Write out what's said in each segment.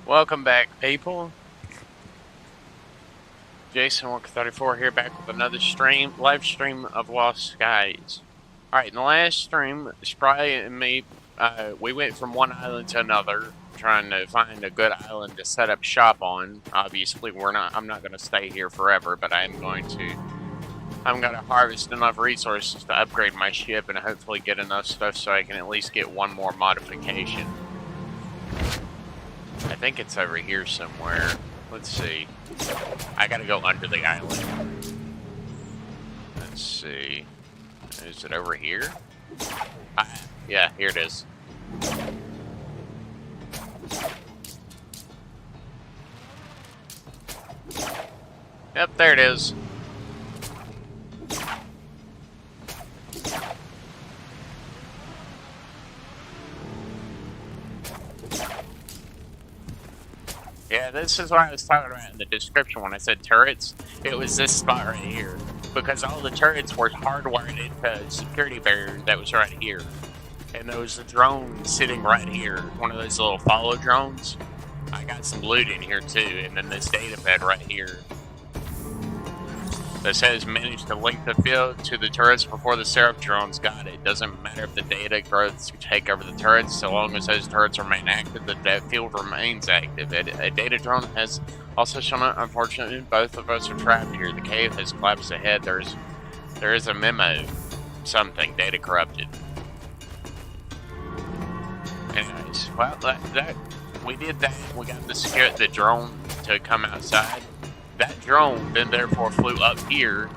Welcome back, people. Jason Walker 34 here, back with another live stream of Lost Skies. Alright, in the last stream, Spry and me, we went from one island to another, trying to find a good island to set up shop on. Obviously, I'm not going to stay here forever, but I'm going to harvest enough resources to upgrade my ship and hopefully get enough stuff so I can at least get one more modification. I think it's over here somewhere. Let's see. I gotta go under the island. Let's see. Is it over here? Yeah, here it is. Yep, there it is. Yeah, this is what I was talking about in the description when I said turrets. It was this spot right here. Because all the turrets were hardwired into security barriers that was right here. And there was a drone sitting right here. One of those little follow drones. I got some loot in here too. And then this data pad right here. That says managed to link the field to the turrets before the Seraph drones got it. Doesn't matter if the data growths take over the turrets, so long as those turrets remain active, that field remains active. A data drone has also shown up. Unfortunately, both of us are trapped here. The cave has collapsed ahead. There is a memo. Something. Data corrupted. Anyways, well, we did that. We got the drone to come outside. That drone then therefore flew up here,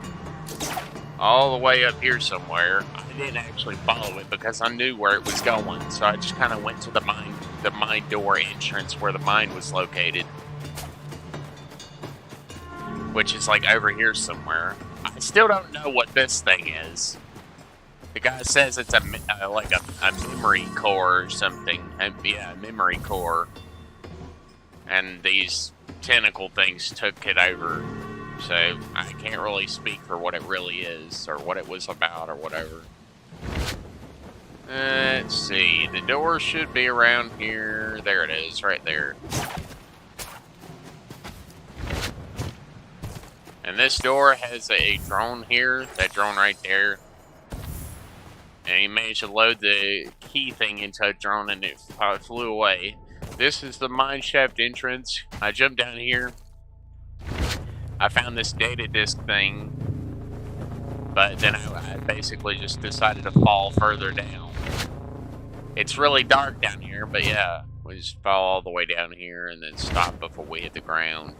all the way up here somewhere. I didn't actually follow it because I knew where it was going, so I just kind of went to the mine door entrance where the mine was located, which is like over here somewhere. I still don't know what this thing is. The guy says it's like a memory core or something. Yeah, a memory core. And these tentacle things took it over, so I can't really speak for what it really is or what it was about or whatever. Let's see, the door should be around here. There it is, right there. And this door has a drone here, that drone right there. And he managed to load the key thing into a drone and it flew away. This is the mine shaft entrance. I jumped down here. I found this data disk thing, but then I basically just decided to fall further down. It's really dark down here, but yeah, we just fall all the way down here and then stop before we hit the ground.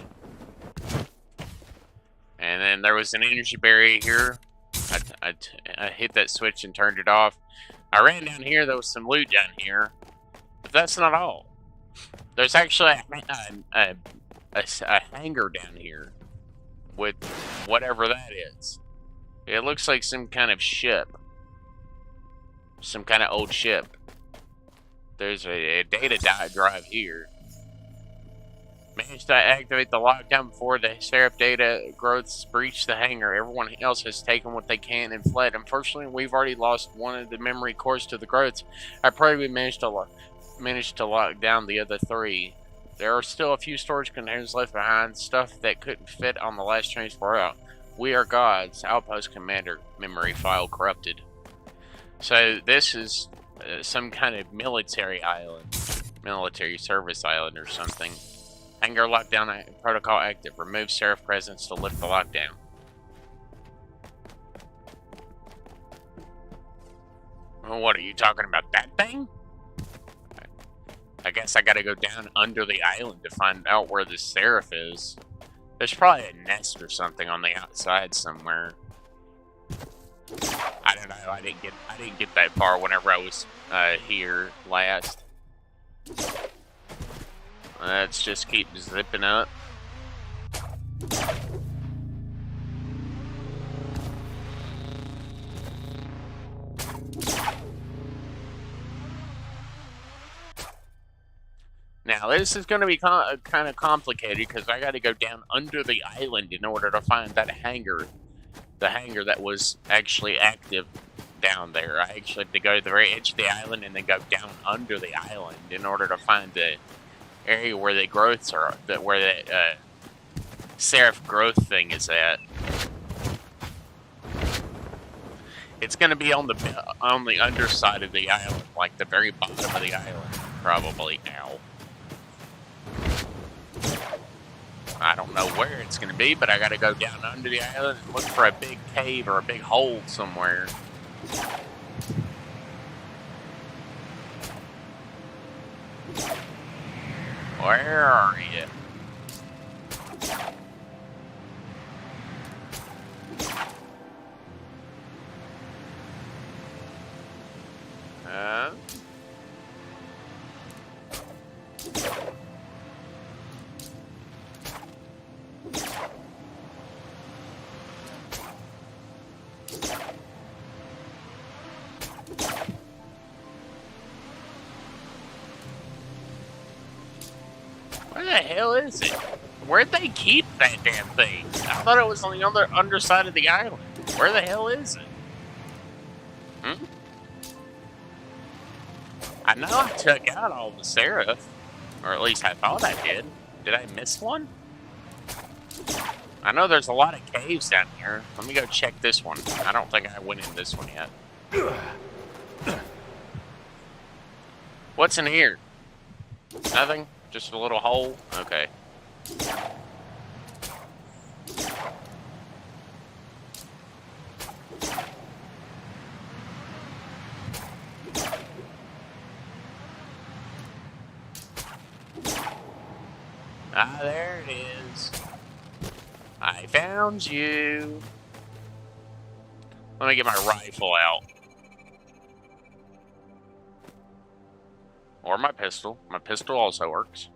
And then there was an energy barrier here. I hit that switch and turned it off. I ran down here. There was some loot down here, but that's not all. There's actually a hangar down here with whatever that is. It looks like some kind of ship. Some kind of old ship. There's a data drive here. Managed to activate the lockdown before the Seraph data growths breached the hangar. Everyone else has taken what they can and fled. Unfortunately, we've already lost one of the memory cores to the growths. I pray we managed to lock down the other three. There are still a few storage containers left behind, stuff that couldn't fit on the last transport out. We are gods. Outpost commander. Memory file corrupted. So this is some kind of military island. Military service island or something. Hangar lockdown protocol active. Remove Seraph presence to lift the lockdown. Well, what are you talking about? That thing? I guess I gotta go down under the island to find out where the Seraph is. There's probably a nest or something on the outside somewhere. I don't know. I didn't get that far whenever I was here last. Let's just keep zipping up. Now, this is going to be kind of complicated because I got to go down under the island in order to find that hangar. The hangar that was actually active down there. I actually have to go to the very edge of the island and then go down under the island in order to find area where the growths are, where the seraph growth thing is at. It's gonna be on the underside of the island, like the very bottom of the island, probably now. I don't know where it's gonna be, but I gotta go down under the island and look for a big cave or a big hole somewhere. Where are you? Where the hell is it? Where'd they keep that damn thing? I thought it was on the other underside of the island. Where the hell is it? I know I took out all the seraph, or at least I thought I did. Did I miss one? I know there's a lot of caves down here. Let me go check this one. I don't think I went in this one yet. What's in here? Nothing? Just a little hole? Okay. Ah, there it is. I found you. Let me get my rifle out. Or my pistol. My pistol also works.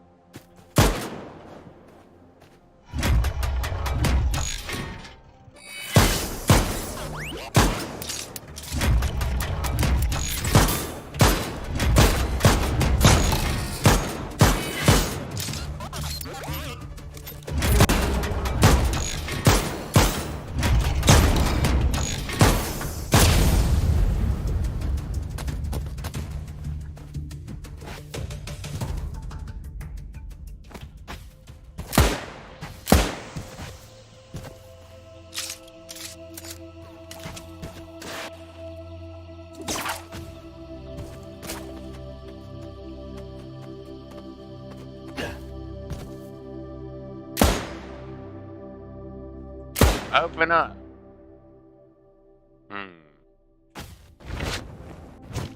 Open up.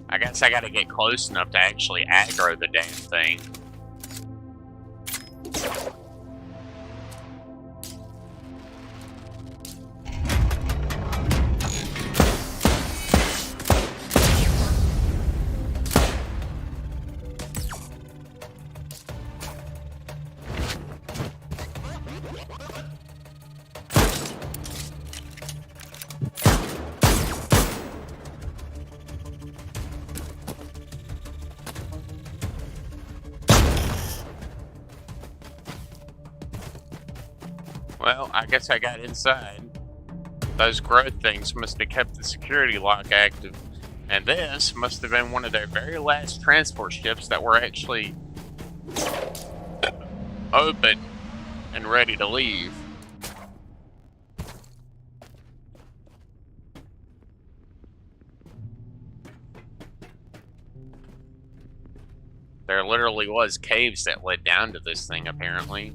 I guess I gotta get close enough to actually aggro the damn thing. Well, I guess I got inside. Those growth things must have kept the security lock active. And this must have been one of their very last transport ships that were actually open and ready to leave. There literally was caves that led down to this thing, apparently.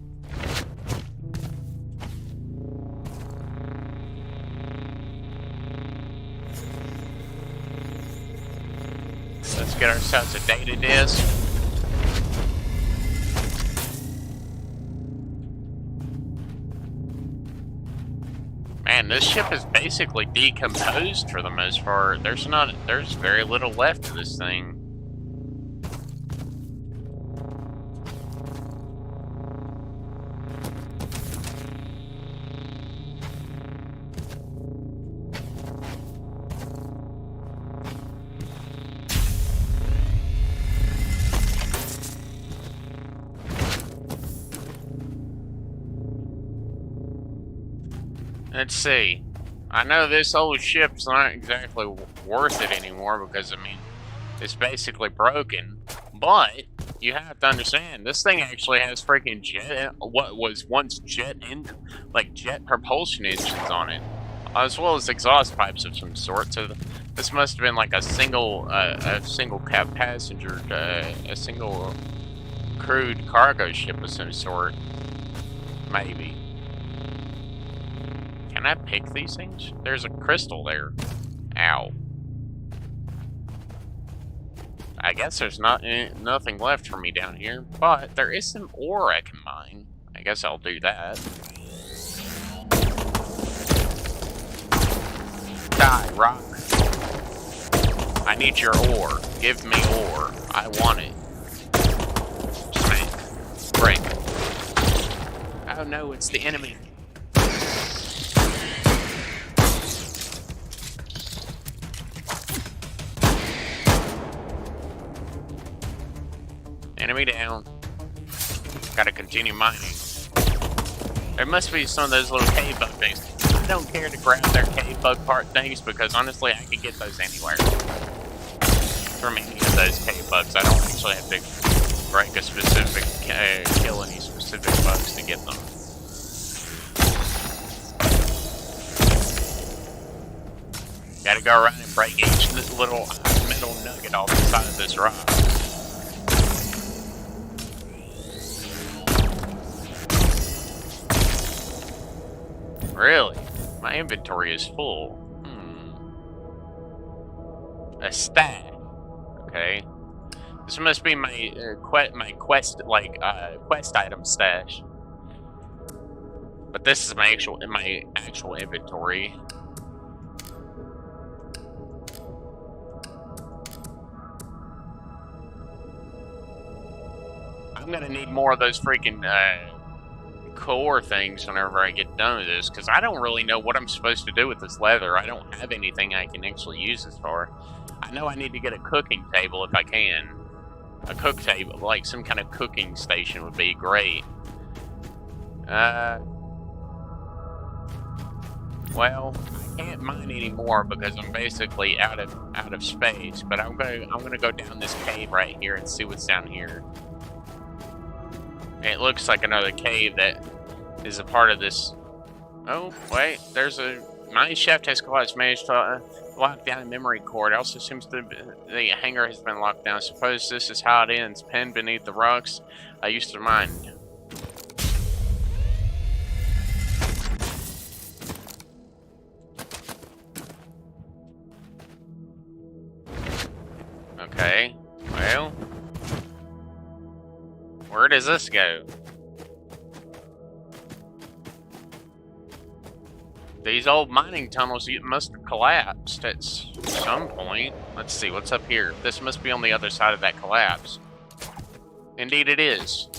Let's get ourselves a data disk. Man, this ship is basically decomposed for the most part. There's very little left of this thing. Let's see. I know this old ship's not exactly worth it anymore because, I mean, it's basically broken. But You have to understand, this thing actually has freaking what was once jet propulsion engines on it, as well as exhaust pipes of some sort. So this must have been like a single cab passenger, a single crewed cargo ship of some sort, maybe. Can I pick these things? There's a crystal there. Ow. I guess there's nothing left for me down here, but there is some ore I can mine. I guess I'll do that. Die, rock. I need your ore. Give me ore. I want it. Smack. Break. Oh no, it's the enemy. Enemy down. Gotta continue mining. There must be some of those little cave bug things. I don't care to grab their cave bug part things because honestly I can get those anywhere. From any of those cave bugs, I don't actually have to break a specific, kill any specific bugs to get them. Gotta go around and break each little metal nugget off the side of this rock. Really? My inventory is full. A stash. Okay. This must be my quest item stash. But this is my actual inventory. I'm gonna need more of those freaking core things whenever I get done with this, because I don't really know what I'm supposed to do with this leather. I don't have anything I can actually use this for. I know I need to get a cooking table if I can. A cook table, like some kind of cooking station would be great. Well, I can't mine anymore because I'm basically out of space, but I'm gonna go down this cave right here and see what's down here. It looks like another cave that is a part of this. Oh, wait, there's a mine shaft has collapsed. Managed to lock down a memory cord. Also seems the hangar has been locked down. I suppose this is how it ends. Pinned beneath the rocks I used to mine. Okay, well, where does this go? These old mining tunnels must have collapsed at some point. Let's see, what's up here? This must be on the other side of that collapse. Indeed it is.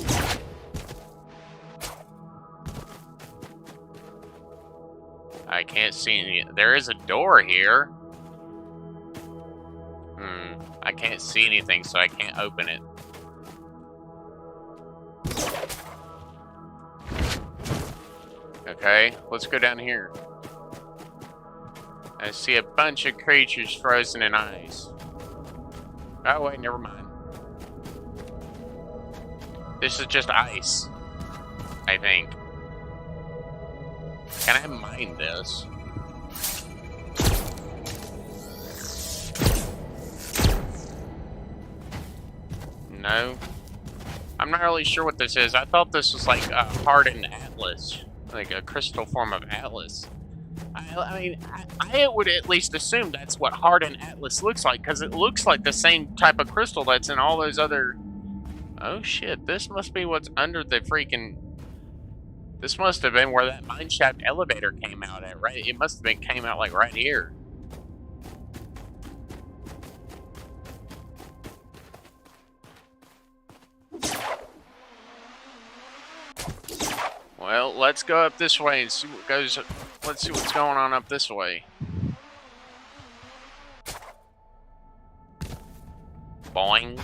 I can't see any. There is a door here. I can't see anything, so I can't open it. Okay, let's go down here. I see a bunch of creatures frozen in ice. Oh wait, never mind. This is just ice, I think. Can I mine this? No. I'm not really sure what this is. I thought this was like a hardened atlas. Like a crystal form of atlas. I mean, I would at least assume that's what hardened atlas looks like, because it looks like the same type of crystal that's in all those other... Oh shit, this must be what's under the freaking... This must have been where that mineshaft elevator came out at, right? It must have been came out like right here. Well, let's go up this way and see what goes. Let's see what's going on up this way. Boing.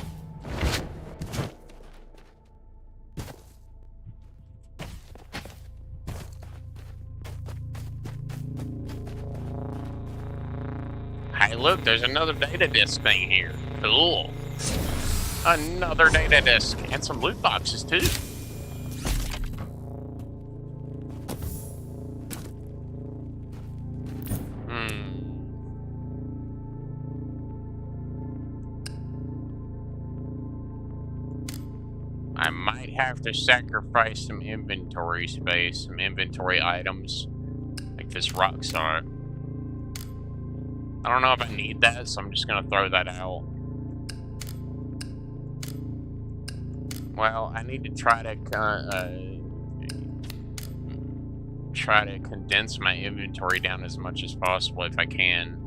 Hey, look, there's another data disk thing here. Cool. Another data disk and some loot boxes too. I might have to sacrifice some inventory space, some inventory items, like this rock star. I don't know if I need that, so I'm just gonna throw that out. Well, I need to try to condense my inventory down as much as possible if I can.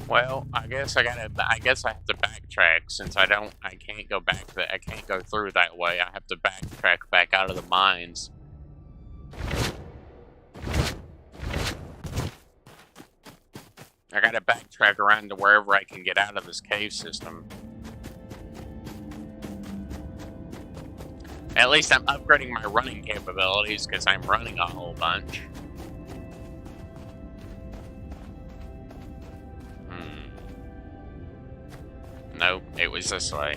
Well, I guess I have to backtrack since I can't go I can't go through that way. I have to backtrack back out of the mines. I gotta backtrack around to wherever I can get out of this cave system. At least I'm upgrading my running capabilities because I'm running a whole bunch. Nope, it was this way.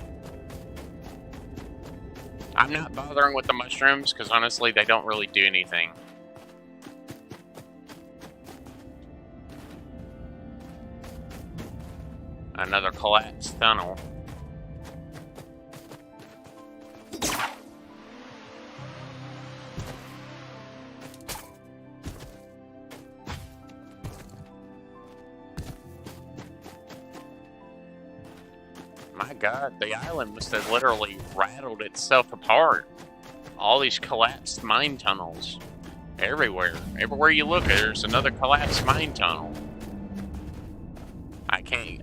I'm not bothering with the mushrooms because honestly they don't really do anything. Another collapsed tunnel. My God, the island must have literally rattled itself apart. All these collapsed mine tunnels. Everywhere. Everywhere you look, there's another collapsed mine tunnel.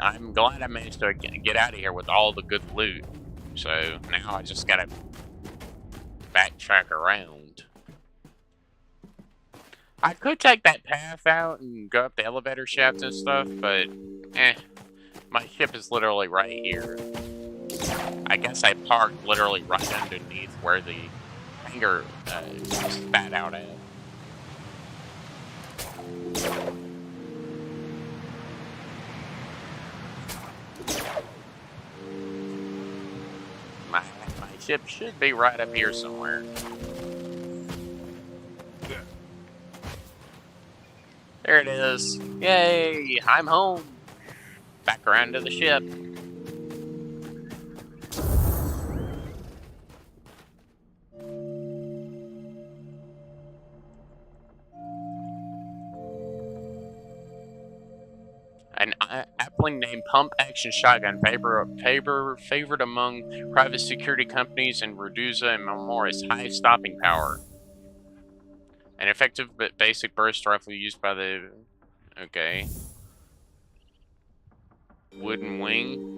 I'm glad I managed to get out of here with all the good loot. So now I just gotta backtrack around. I could take that path out and go up the elevator shaft and stuff, but my ship is literally right here. I guess I parked literally right underneath where the hangar spat out at. My ship should be right up here somewhere. There it is. Yay! I'm home. Back around to the ship. An aptly named pump-action shotgun, favored among private security companies in Reduza and Memora's high stopping power. An effective but basic burst rifle used by the... Okay. Wooden wing.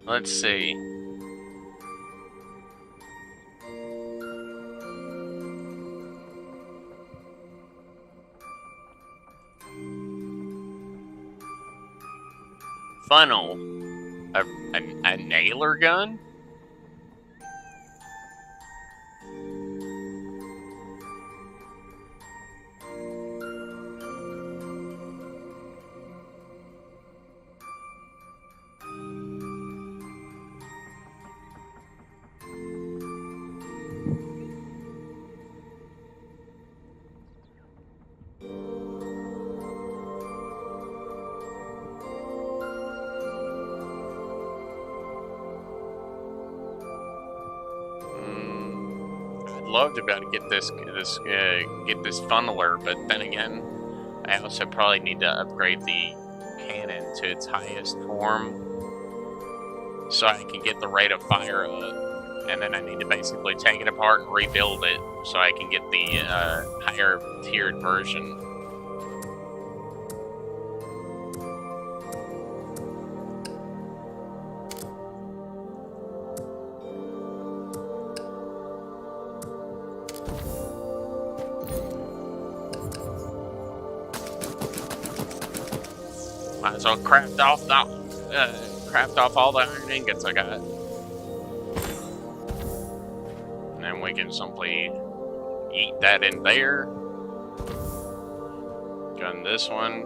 Let's see. funnel. A nailer gun? Love to be able to get this funneler, but then again, I also probably need to upgrade the cannon to its highest form so I can get the rate of fire up, and then I need to basically take it apart and rebuild it so I can get the higher tiered version. Might as well craft off all the iron ingots I got. And then we can simply eat that in there. Go in this one,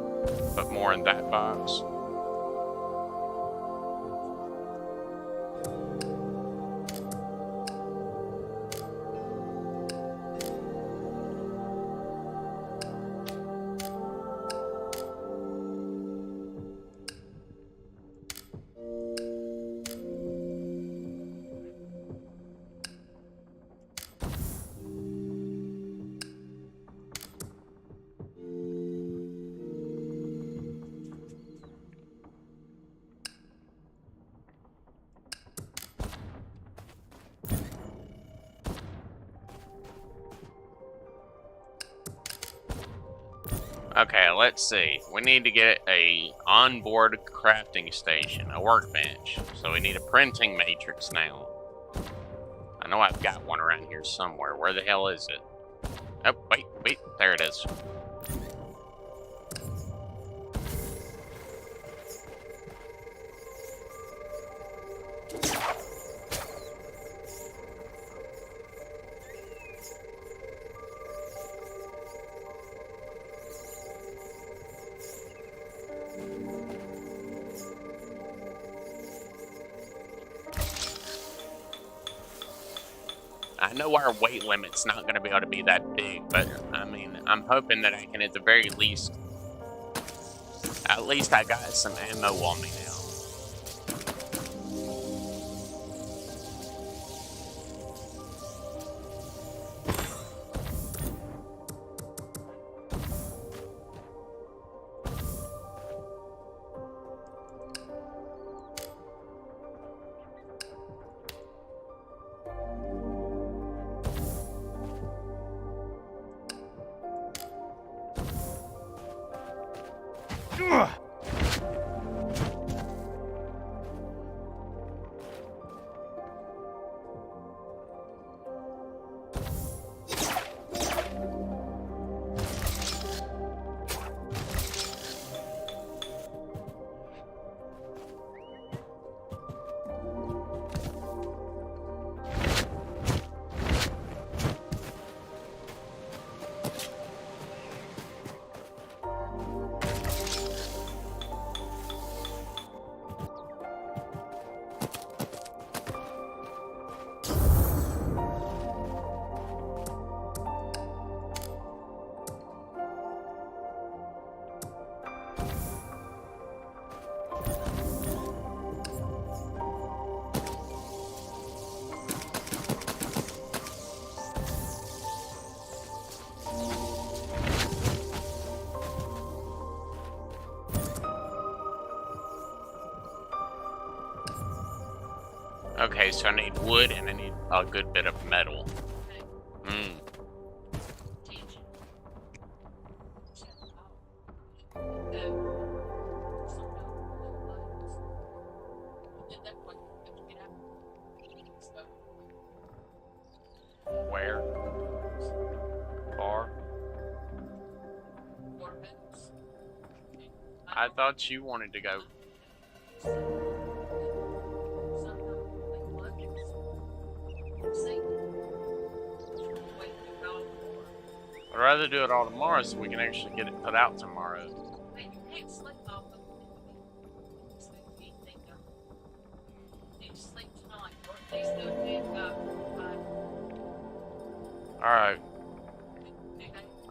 put more in that box. Okay, let's see. We need to get a onboard crafting station, a workbench. So we need a printing matrix now. I know I've got one around here somewhere. Where the hell is it? Oh, wait, there it is. I know our weight limit's not going to be able to be that big, but I mean, I'm hoping that I can at the very least, I got some ammo on me now. Okay, so I need wood and I need a good bit of metal. Where? Far? I thought you wanted to go. I'd rather do it all tomorrow so we can actually get it put out tomorrow. Alright.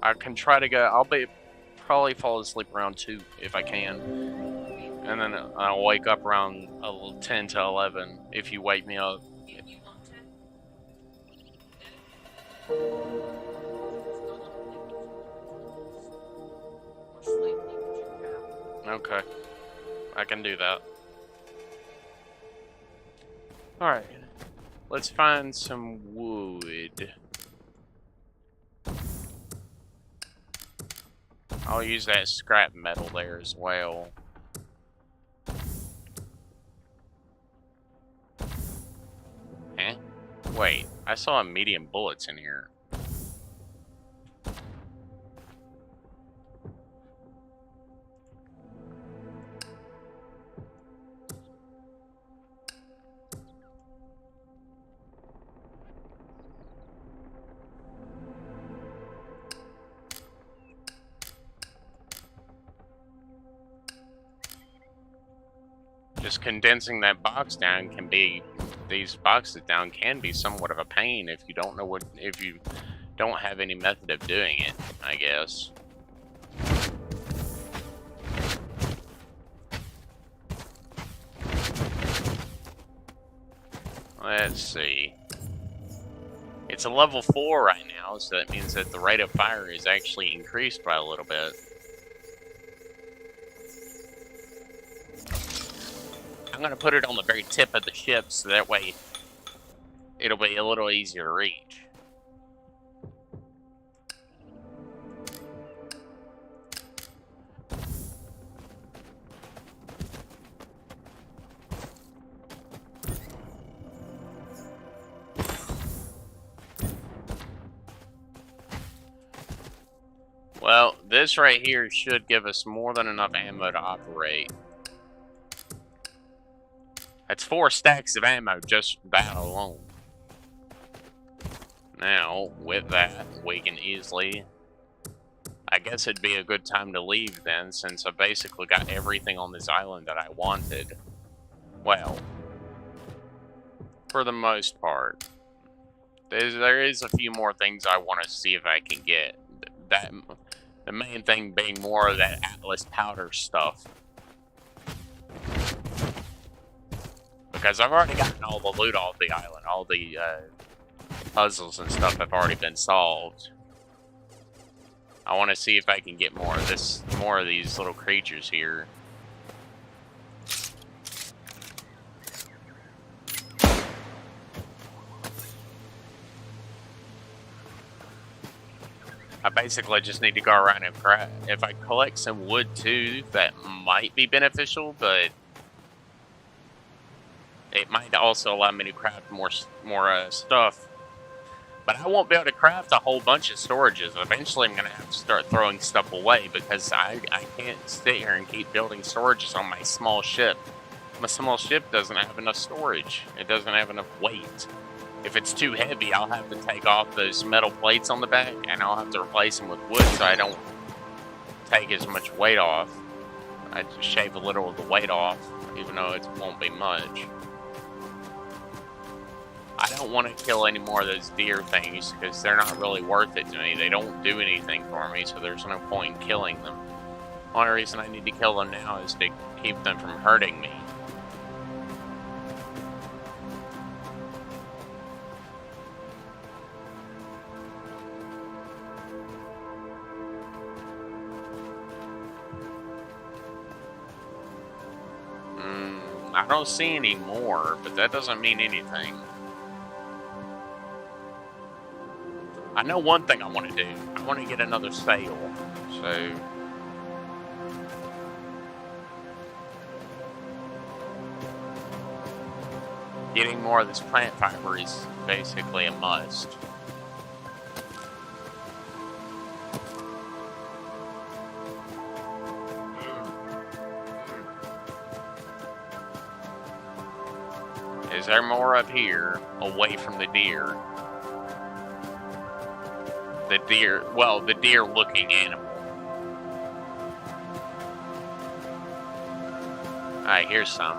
I can try to go. I'll probably fall asleep around 2 if I can. And then I'll wake up around 10 to 11 if you wake me up. Okay. I can do that. Alright. Let's find some wood. I'll use that scrap metal there as well. Eh? Wait, I saw medium bullets in here. Just condensing that box down can be, these boxes down can be somewhat of a pain if you don't know if you don't have any method of doing it, I guess. Let's see. It's a level 4 right now, so that means that the rate of fire is actually increased by a little bit. I'm going to put it on the very tip of the ship, so that way it'll be a little easier to reach. Well, this right here should give us more than enough ammo to operate. That's 4 stacks of ammo, just that alone. Now, with that, we can easily... I guess it'd be a good time to leave then, since I basically got everything on this island that I wanted. Well, for the most part. There is a few more things I want to see if I can get. The main thing being more of that Atlas powder stuff. Because I've already gotten all the loot off the island. All the puzzles and stuff have already been solved. I want to see if I can get more of these little creatures here. I basically just need to go around and craft. If I collect some wood too, that might be beneficial, but it might also allow me to craft more stuff. But I won't be able to craft a whole bunch of storages. Eventually, I'm going to have to start throwing stuff away because I can't sit here and keep building storages on my small ship. My small ship doesn't have enough storage. It doesn't have enough weight. If it's too heavy, I'll have to take off those metal plates on the back, and I'll have to replace them with wood so I don't take as much weight off. I just shave a little of the weight off, even though it won't be much. I don't want to kill any more of those deer things because they're not really worth it to me. They don't do anything for me, so there's no point in killing them. The only reason I need to kill them now is to keep them from hurting me. I don't see any more, but that doesn't mean anything. I know one thing I want to do. I want to get another sail. So... getting more of this plant fiber is basically a must. Is there more up here, away from the deer? The deer, well, the deer-looking animal. Alright, here's some.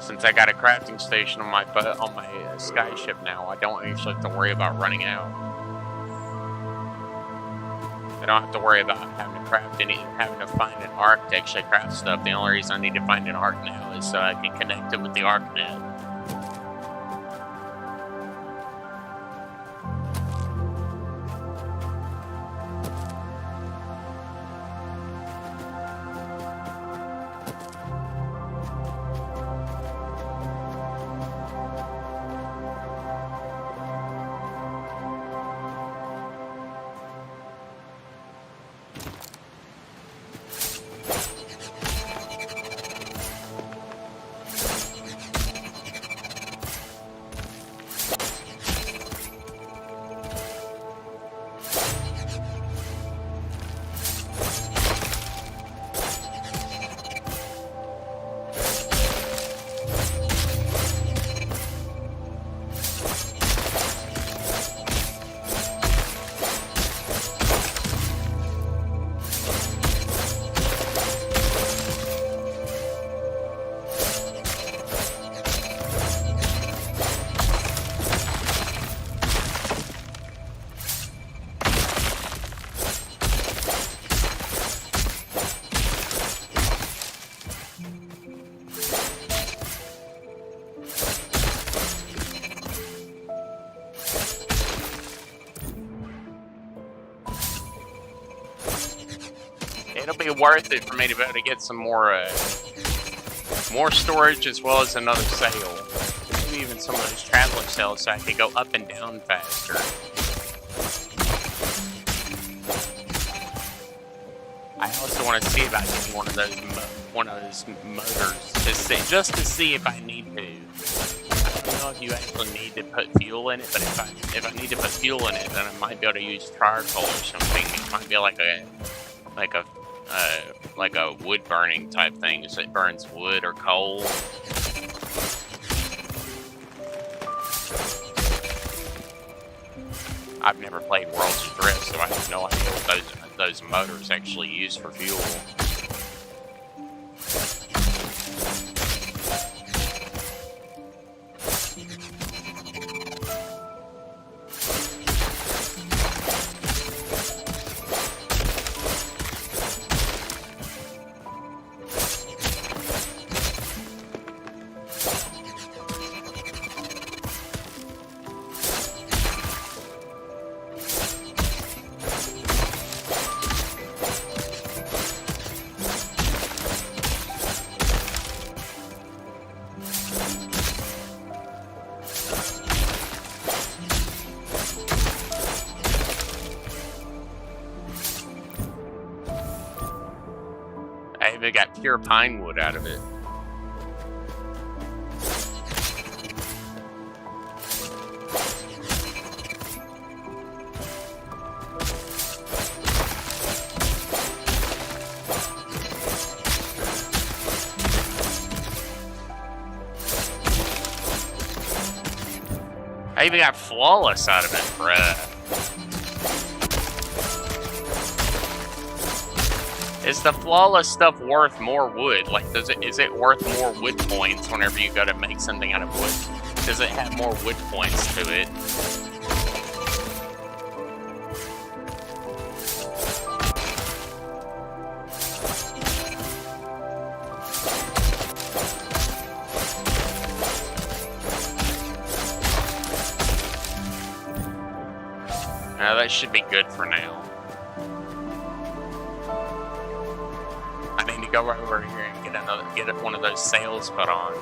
Since I got a crafting station on my skyship now, I don't actually have to worry about running out. I don't have to worry about having to find an arc to actually craft stuff. The only reason I need to find an arc now is so I can connect it with the arc net. It'll be worth it for me to be able to get some more storage as well as another sail. Maybe even some of those traveling sails so I can go up and down faster. I also want to see about getting one of those motors just to see if I need to. I don't know if you actually need to put fuel in it, but if I need to put fuel in it, then I might be able to use charcoal or something. It might be like a wood burning type thing, so it burns wood or coal. I've never played World's Drift, so I have no idea what those motors actually use for fuel. I even got pure pine wood out of it. I even got flawless out of it, bruh. Is the flawless stuff worth more wood? Like, is it worth more wood points whenever you go to make something out of wood? Does it have more wood points to it? Now that should be good for now. I need to go right over here and get one of those sails put on.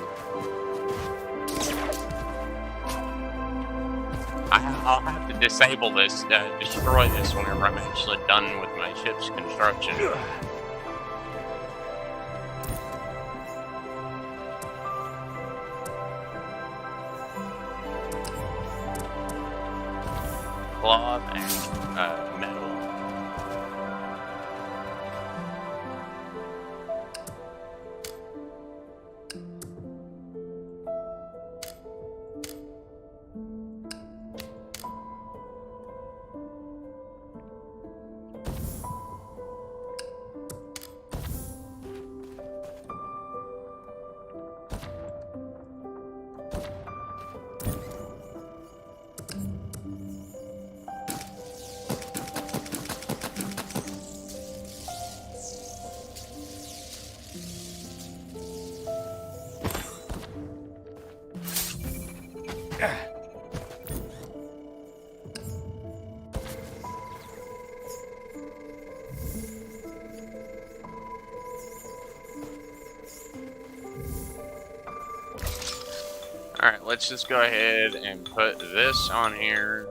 I'll have to disable this, destroy this whenever I'm actually done with my ship's construction. Cloth and metal. Alright, let's just go ahead and put this on here.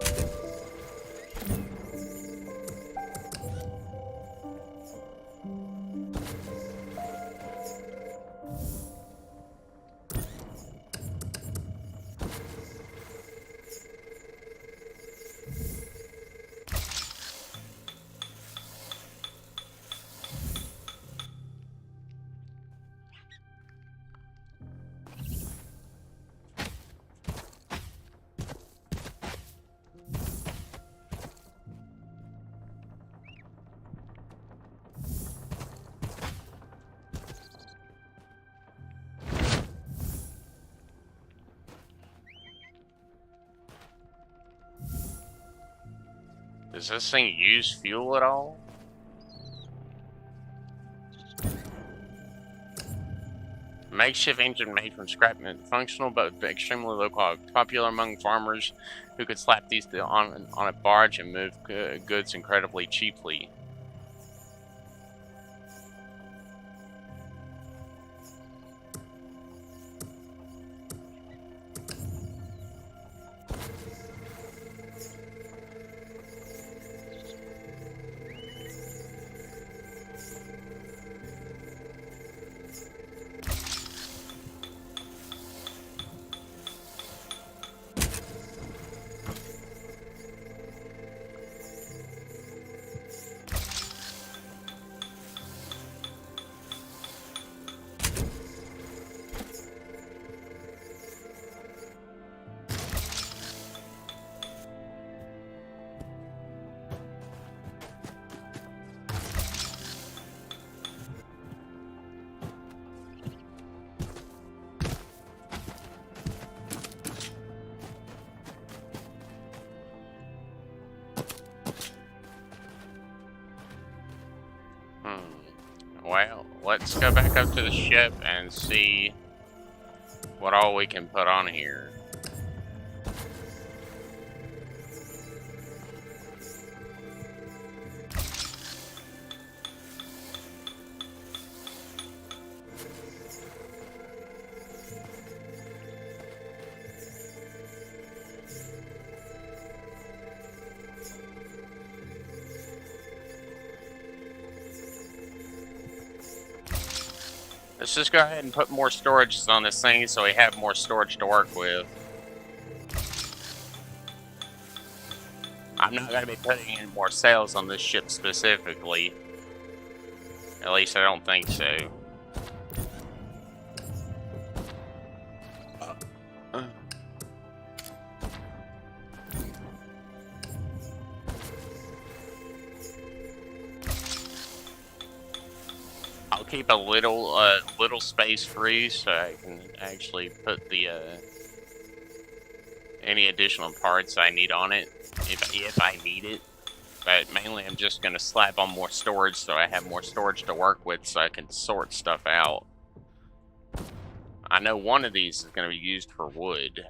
Does this thing use fuel at all? Makeshift engine made from scrap metal, functional but extremely low quality. Popular among farmers who could slap these on a barge and move goods incredibly cheaply. Well, let's go back up to the ship and see what all we can put on here. Let's just go ahead and put more storages on this thing so we have more storage to work with. I'm not going to be putting any more sails on this ship specifically. At least I don't think so. I'll keep a little space free so I can actually put the any additional parts I need on it if I need it. But mainly I'm just gonna slap on more storage so I have more storage to work with so I can sort stuff out. I know one of these is gonna be used for wood.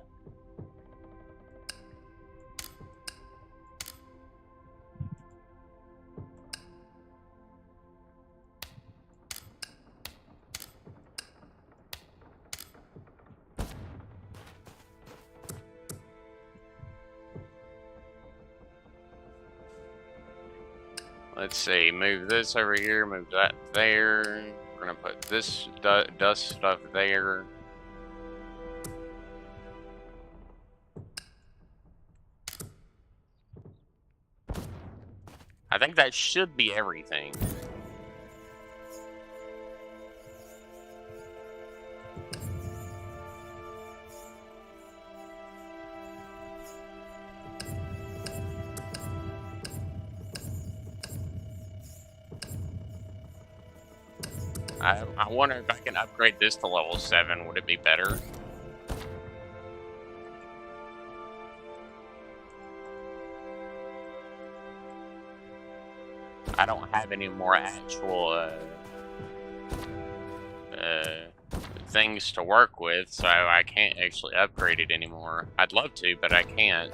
Let's see, move this over here, move that there. We're gonna put this dust stuff there. I think that should be everything. I wonder if I can upgrade this to level 7. Would it be better? I don't have any more actual things to work with, so I can't actually upgrade it anymore. I'd love to, but I can't.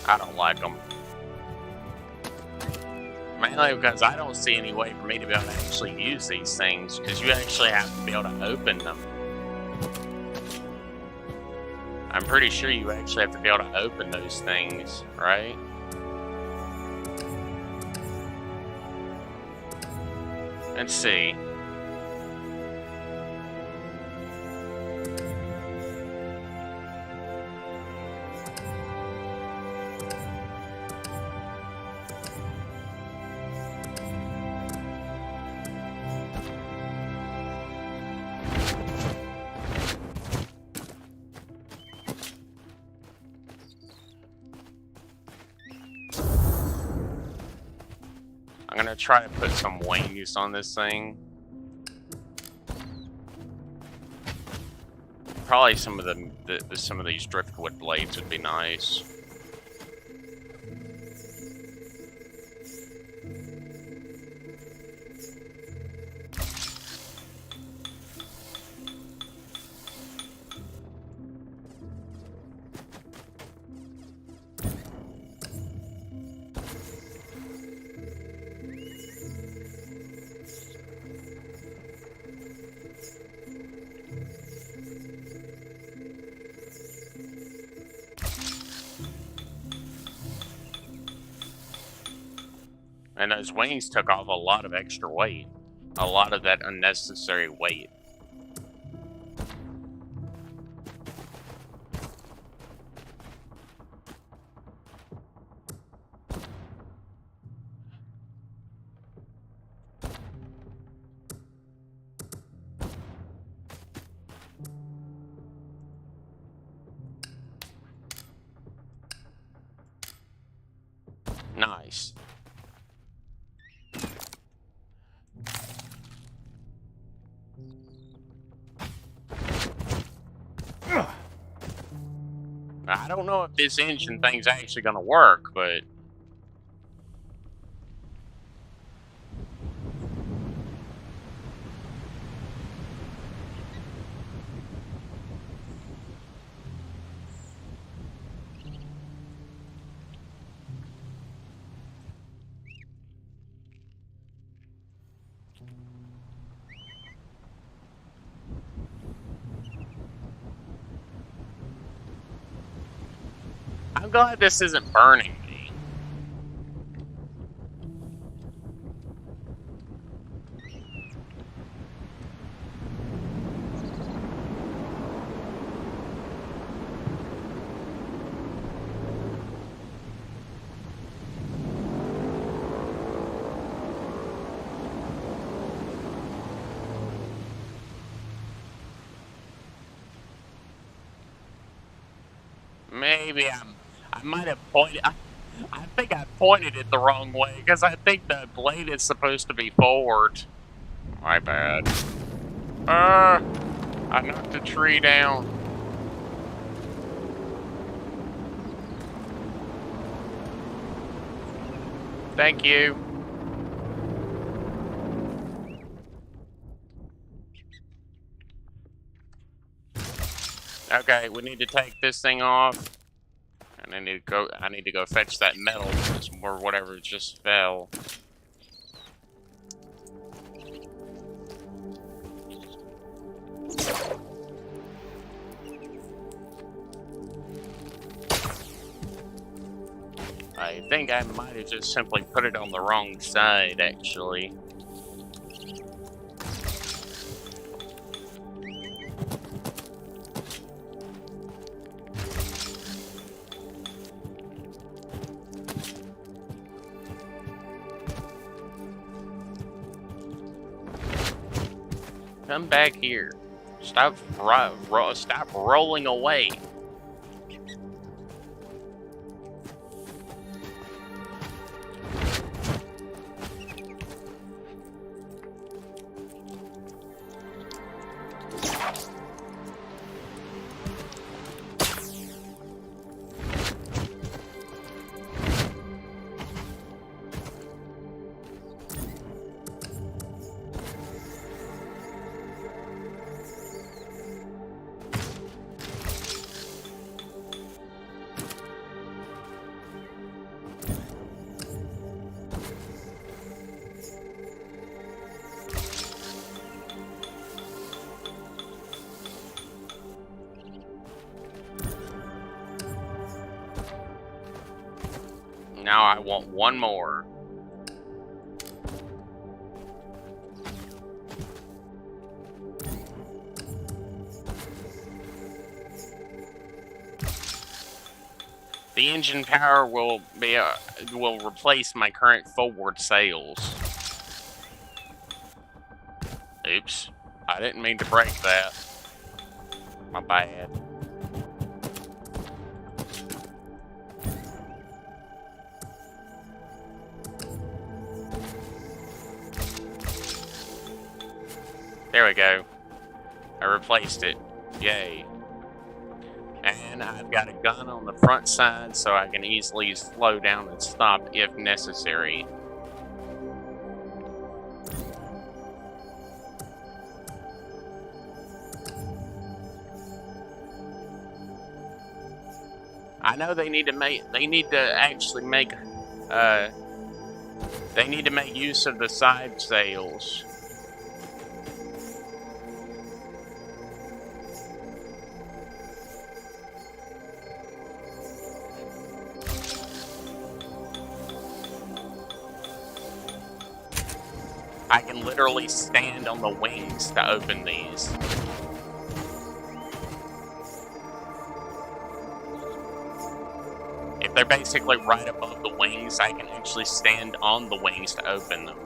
I don't like them. Mainly because I don't see any way for me to be able to actually use these things, because you actually have to be able to open them. I'm pretty sure you actually have to be able to open those things, right? Let's see. I'm gonna try to put some wings on this thing. Probably some of some of these driftwood blades would be nice. And those wings took off a lot of extra weight. A lot of that unnecessary weight. Nice. I don't know if this engine thing's actually gonna work, but I'm glad this isn't burning me. Maybe I might have pointed. I think I pointed it the wrong way because I think the blade is supposed to be forward. My bad. I knocked a tree down. Thank you. Okay, we need to take this thing off. And I need to go fetch that metal or whatever just fell. I think I might have just simply put it on the wrong side, actually. Come back here. Stop rolling away. Now I want one more. The engine power will replace my current forward sails. Oops. I didn't mean to break that. My bad. There we go. I replaced it. Yay. And I've got a gun on the front side so I can easily slow down and stop if necessary. I know they need to make use of the side sails. I can literally stand on the wings to open these. If they're basically right above the wings, I can actually stand on the wings to open them.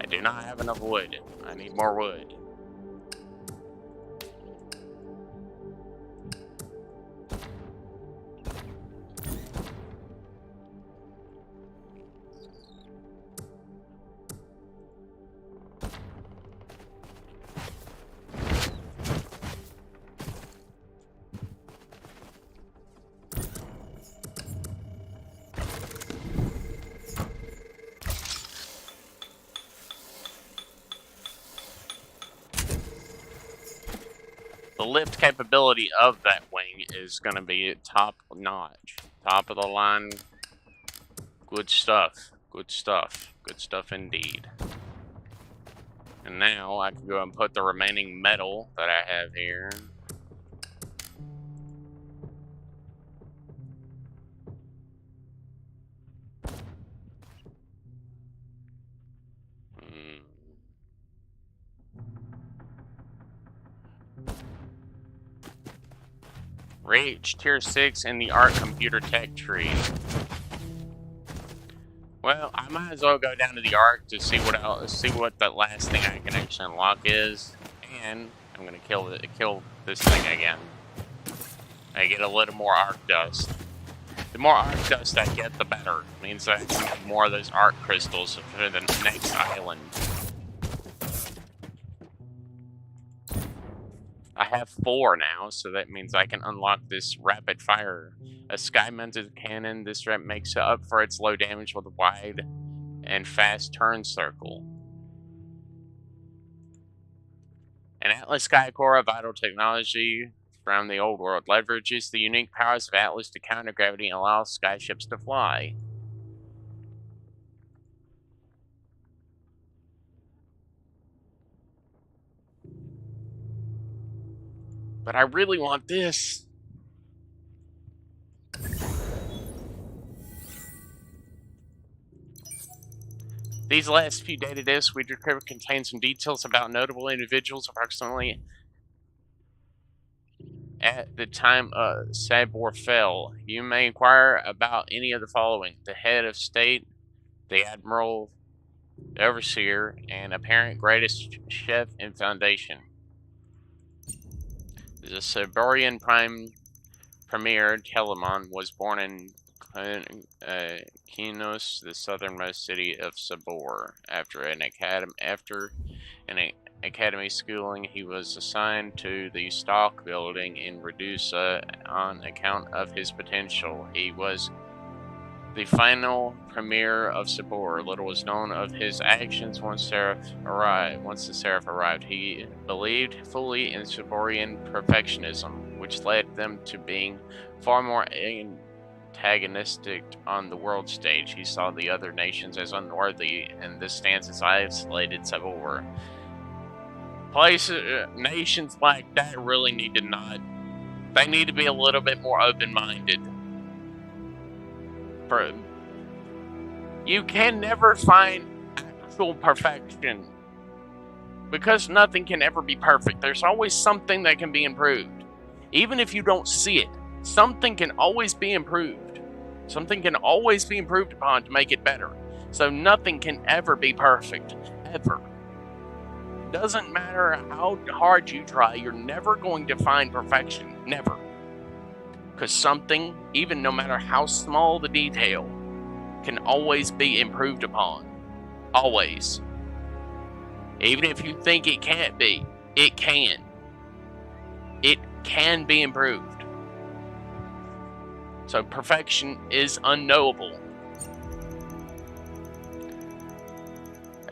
I do not have enough wood. I need more wood. The lift capability of that wing is going to be top notch. Top of the line. Good stuff. Good stuff. Good stuff indeed. And now I can go and put the remaining metal that I have here. Reach tier 6 in the art computer tech tree. Well, I might as well go down to the arc to see what the last thing I can actually unlock is, and I'm gonna kill this thing again. I get a little more arc dust. The more arc dust I get, the better. It means I can get more of those arc crystals for the next island. I have 4 now, so that means I can unlock this rapid fire. A sky-mounted cannon. This strap makes up for its low damage with a wide and fast turn circle. An Atlas Skycore, a vital technology from the old world, leverages the unique powers of Atlas to counter gravity and allows skyships to fly. But I really want this. These last few data discs we recovered contain some details about notable individuals approximately at the time Sabor fell. You may inquire about any of the following: the head of state, the admiral, the overseer, and apparent greatest chef in foundation. The Saborian premier Telamon was born in Kinos, the southernmost city of Sabor. After an academy schooling, he was assigned to the stock building in Redusa on account of his potential. He was the final premier of Sabor. Little was known of his actions once the Seraph arrived. He believed fully in Saborian perfectionism, which led them to being far more antagonistic on the world stage. He saw the other nations as unworthy, and this stance is isolated civil war. Nations like that really need to not. They need to be a little bit more open-minded. You can never find actual perfection, because nothing can ever be perfect. There's always something that can be improved. Even if you don't see it, something can always be improved. Something can always be improved upon to make it better. So nothing can ever be perfect, ever. Doesn't matter how hard you try, you're never going to find perfection. Never. Because something, even no matter how small the detail, can always be improved upon. Always. Even if you think it can't be, it can. It can be improved. So perfection is unknowable.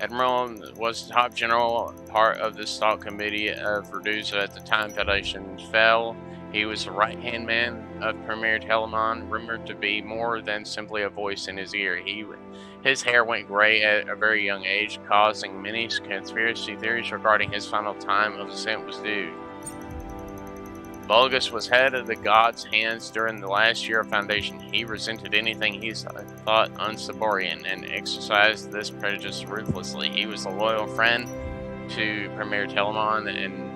Admiral was the top general, part of the Stalk Committee of Radusa at the time Foundation fell. He was the right-hand man of Premier Telemon, rumored to be more than simply a voice in his ear. His hair went gray at a very young age, causing many conspiracy theories regarding his final time of ascent was due. Vulgus was head of the God's Hands during the last year of Foundation. He resented anything he thought unsuborian and exercised this prejudice ruthlessly. He was a loyal friend to Premier Telemon, and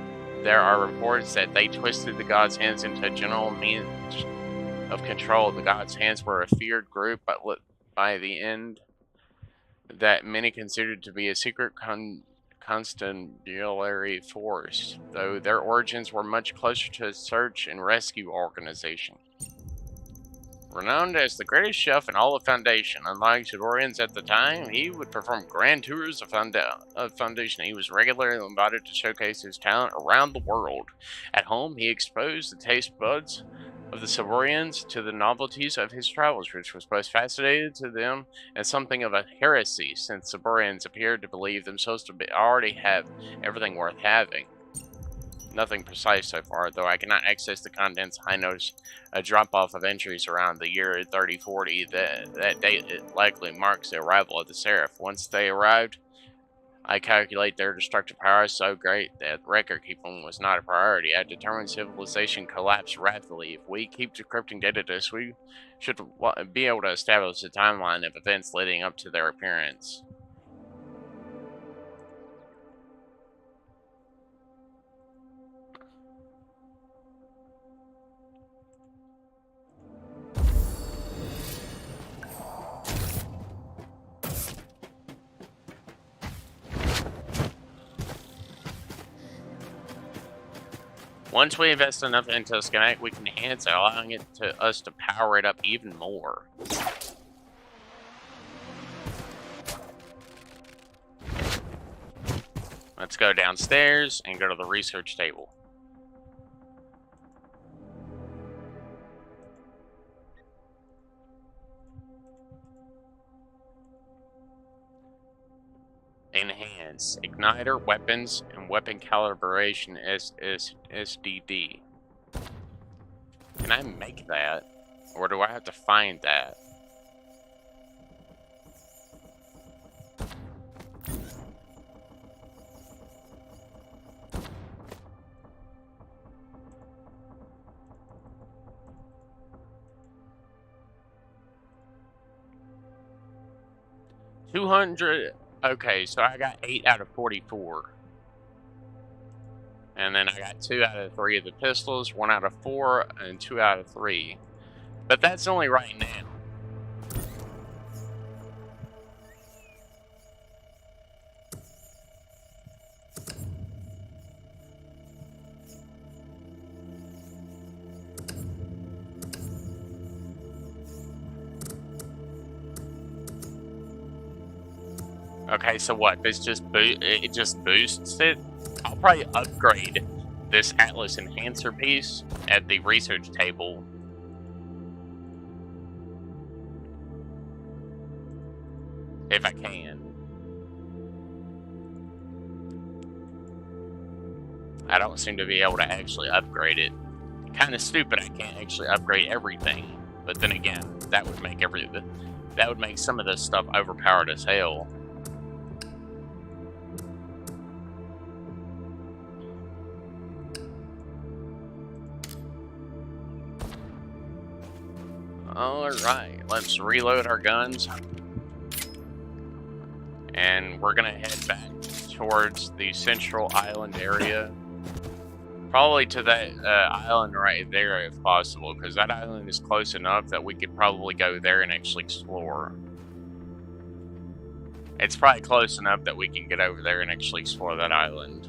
there are reports that they twisted the God's Hands into a general means of control. The God's Hands were a feared group, but by the end, that many considered to be a secret constabulary force, though their origins were much closer to a search and rescue organization. Renowned as the greatest chef in all of Foundation, unlike Saborians at the time, he would perform grand tours of Foundation. He was regularly invited to showcase his talent around the world. At home, he exposed the taste buds of the Saborians to the novelties of his travels, which was both fascinating to them and something of a heresy, since Saborians appeared to believe themselves to already have everything worth having. Nothing precise so far, though I cannot access the contents. I noticed a drop-off of entries around the year 3040. That date likely marks the arrival of the Seraph. Once they arrived, I calculate their destructive power is so great that record-keeping was not a priority. I determined civilization collapsed rapidly. If we keep decrypting data disks, we should be able to establish a timeline of events leading up to their appearance. Once we invest enough into schematic, we can enhance it, allowing us to power it up even more. Let's go downstairs and go to the research table. Enhance igniter, weapons, and weapon calibration SDD. Can I make that, or do I have to find that? $200. Okay, so I got 8 out of 44. And then I got 2 out of 3 of the pistols, 1 out of 4, and 2 out of 3. But that's only right now. Okay, so what? This just it just boosts it? I'll probably upgrade this Atlas Enhancer piece at the research table. If I can. I don't seem to be able to actually upgrade it. Kind of stupid I can't actually upgrade everything. But then again, that would make that would make some of this stuff overpowered as hell. Alright, let's reload our guns. And we're gonna head back towards the central island area. Probably to that island right there if possible, because that island is close enough that we could probably go there and actually explore. It's probably close enough that we can get over there and actually explore that island.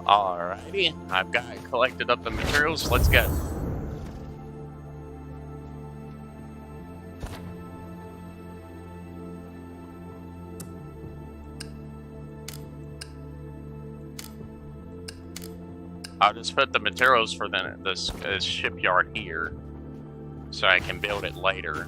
Alrighty, I've collected up the materials, let's go. I'll just put the materials for this shipyard here, so I can build it later.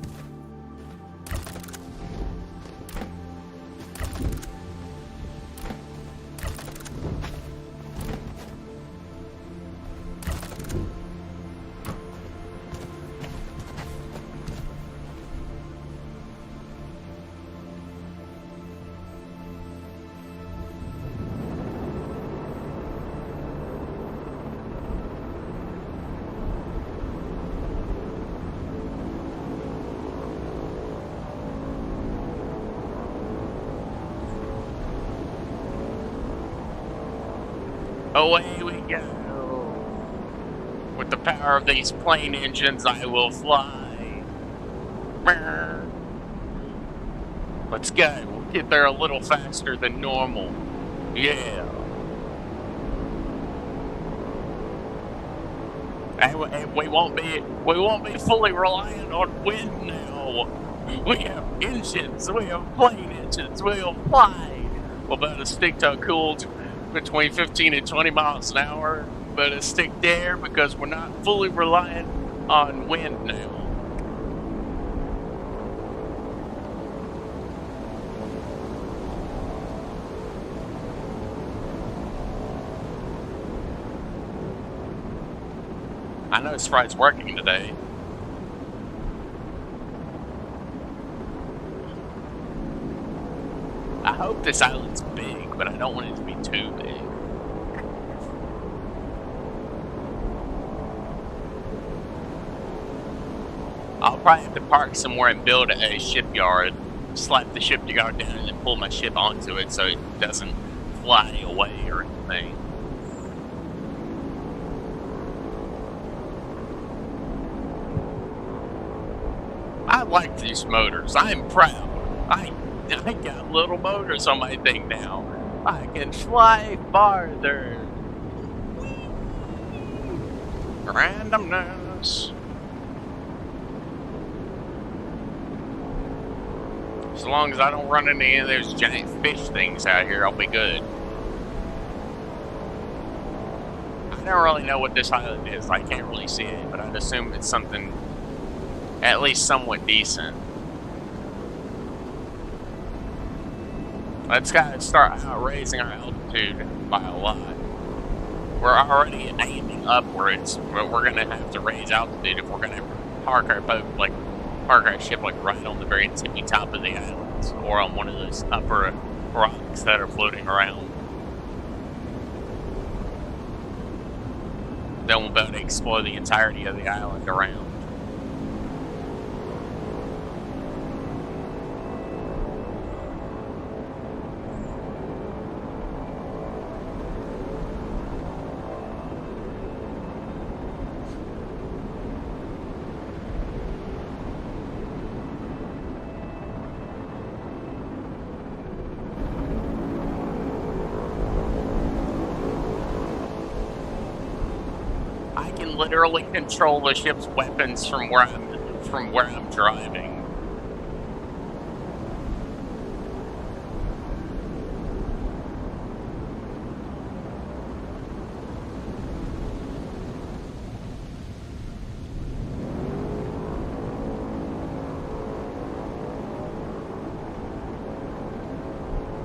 Away we go. With the power of these plane engines, I will fly. Let's go. We'll get there a little faster than normal. Yeah. And we won't be fully reliant on wind now. We have engines. We have plane engines. We'll fly. We'll better stick to a cool between 15 and 20 miles an hour. Better stick there because we're not fully reliant on wind now. I know Sprite's working today. I hope this island's big, but I don't want it to be too big. I'll probably have to park somewhere and build a shipyard, slap the shipyard down and then pull my ship onto it so it doesn't fly away or anything. I like these motors. I'm proud. I got little motors on my thing now. I can fly farther. Randomness. As long as I don't run into any of those giant fish things out here, I'll be good. I don't really know what this island is. I can't really see it, but I'd assume it's something at least somewhat decent. Let's gotta start raising our altitude by a lot. We're already aiming upwards, but we're gonna have to raise altitude if we're gonna park our boat, park our ship right on the very tippy top of the islands, or on one of those upper rocks that are floating around. Then we'll be able to explore the entirety of the island around. I can literally control the ship's weapons from where I'm driving.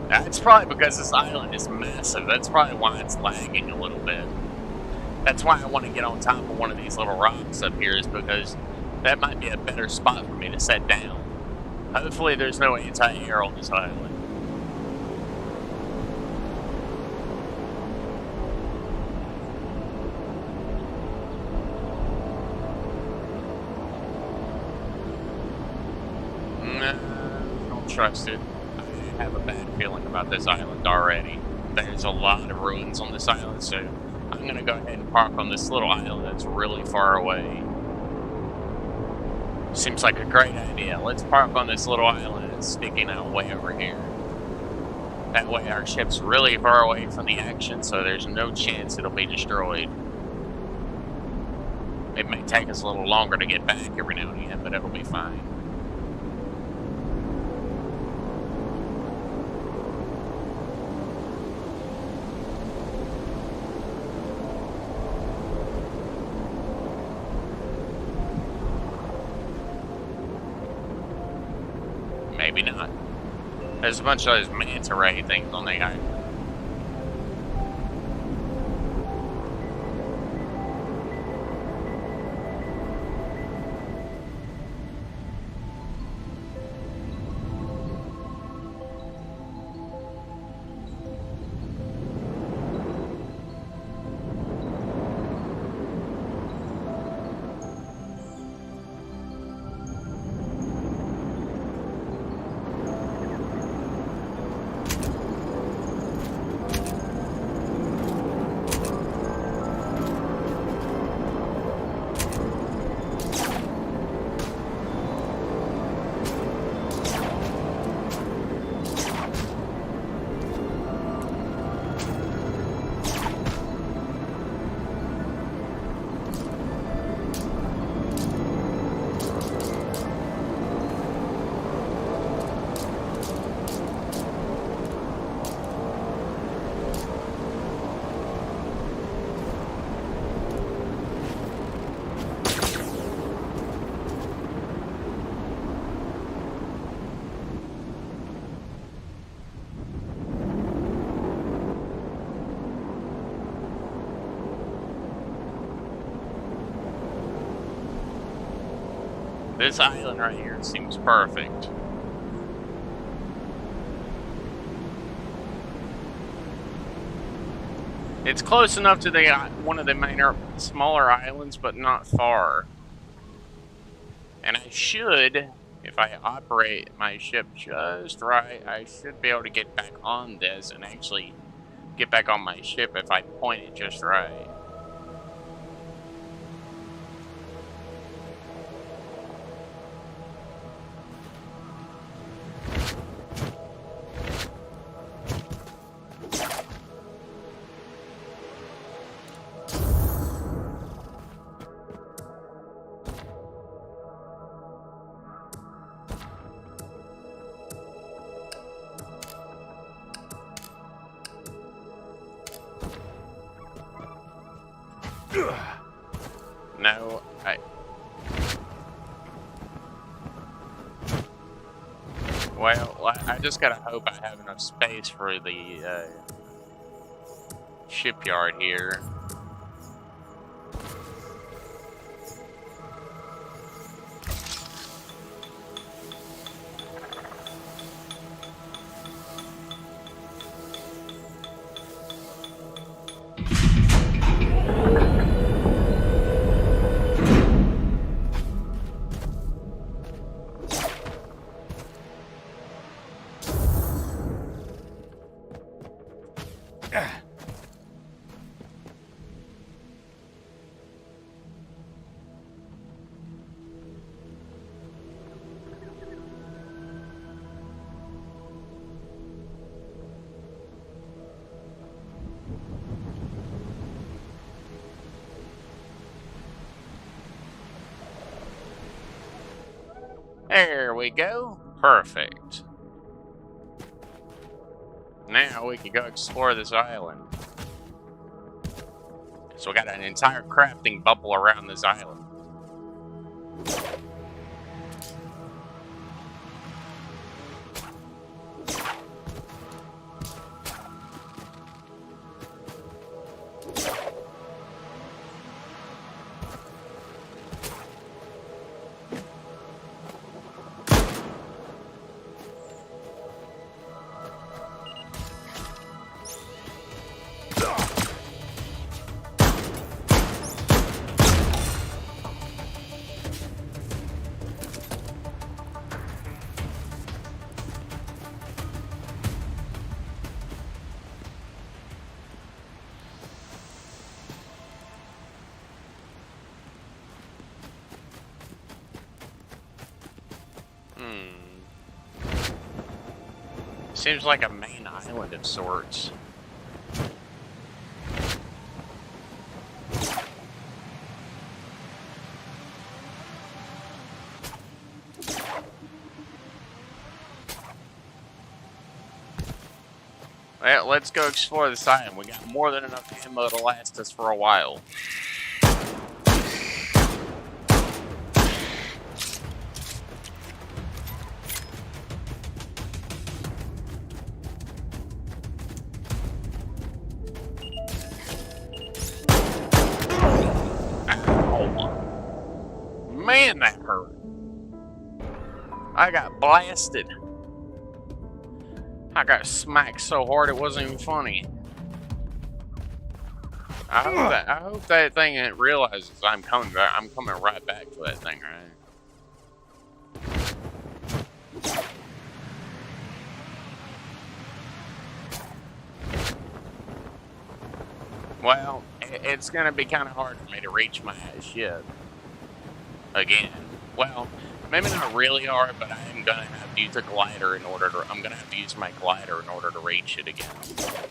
That's probably because this island is massive. That's probably why it's lagging a little bit. That's why I want to get on top of one of these little rocks up here, is because that might be a better spot for me to set down. Hopefully there's no anti-air on this island. Nah, I don't trust it. I have a bad feeling about this island already. There's a lot of ruins on this island, so I'm gonna go ahead and park on this little island that's really far away. Seems like a great idea. Let's park on this little island that's sticking out way over here. That way our ship's really far away from the action, so there's no chance it'll be destroyed. It may take us a little longer to get back every now and again, but it'll be fine. Maybe not. There's a bunch of those manta ray things on the island. This island right here seems perfect. It's close enough to the one of the smaller islands, but not far. And I should, if I operate my ship just right, I should be able to get back on this and actually get back on my ship if I point it just right. No, well, I just gotta hope I have enough space for the shipyard here. There we go. Perfect. Now we can go explore this island. So we got an entire crafting bubble around this island. Seems like a main island of sorts. Well, let's go explore this island. We got more than enough ammo to last us for a while. Man, that hurt. I got blasted. I got smacked so hard it wasn't even funny. I hope that thing realizes I'm coming back. I'm coming right back for that thing, right? Well, it's gonna be kind of hard for me to reach my ship again. Well, maybe not really hard, but I am gonna have to use a glider in order to. I'm gonna have to use my glider in order to reach it again.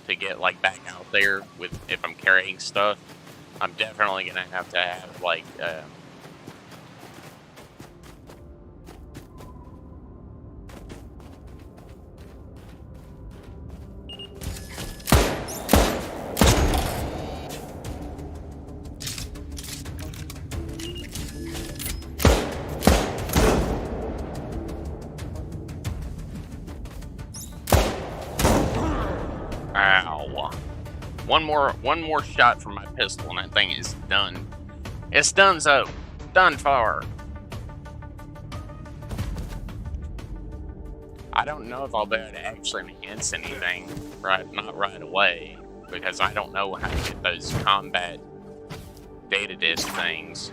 To get like back out there with if I'm carrying stuff, I'm definitely gonna have to have like. Ow. One more shot from my pistol and that thing is done. It's done so. Done for. I don't know if I'll be able to actually enhance anything not right away. Because I don't know how to get those combat data disc things.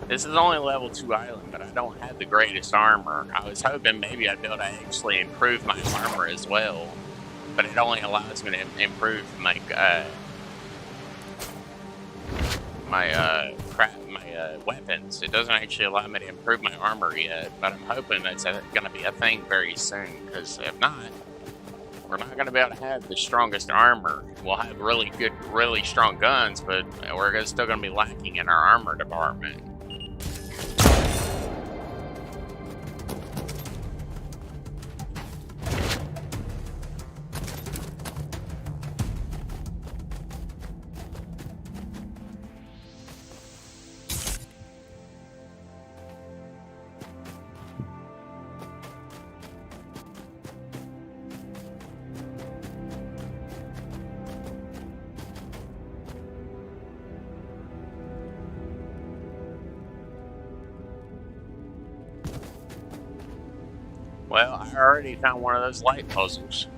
This is only level 2 island, but I don't have the greatest armor. I was hoping maybe I'd be able to actually improve my armor as well, but it only allows me to improve my weapons. It doesn't actually allow me to improve my armor yet, but I'm hoping that's going to be a thing very soon. Because if not, we're not going to be able to have the strongest armor. We'll have really good, really strong guns, but we're still going to be lacking in our armor department. Well, I already found one of those light puzzles.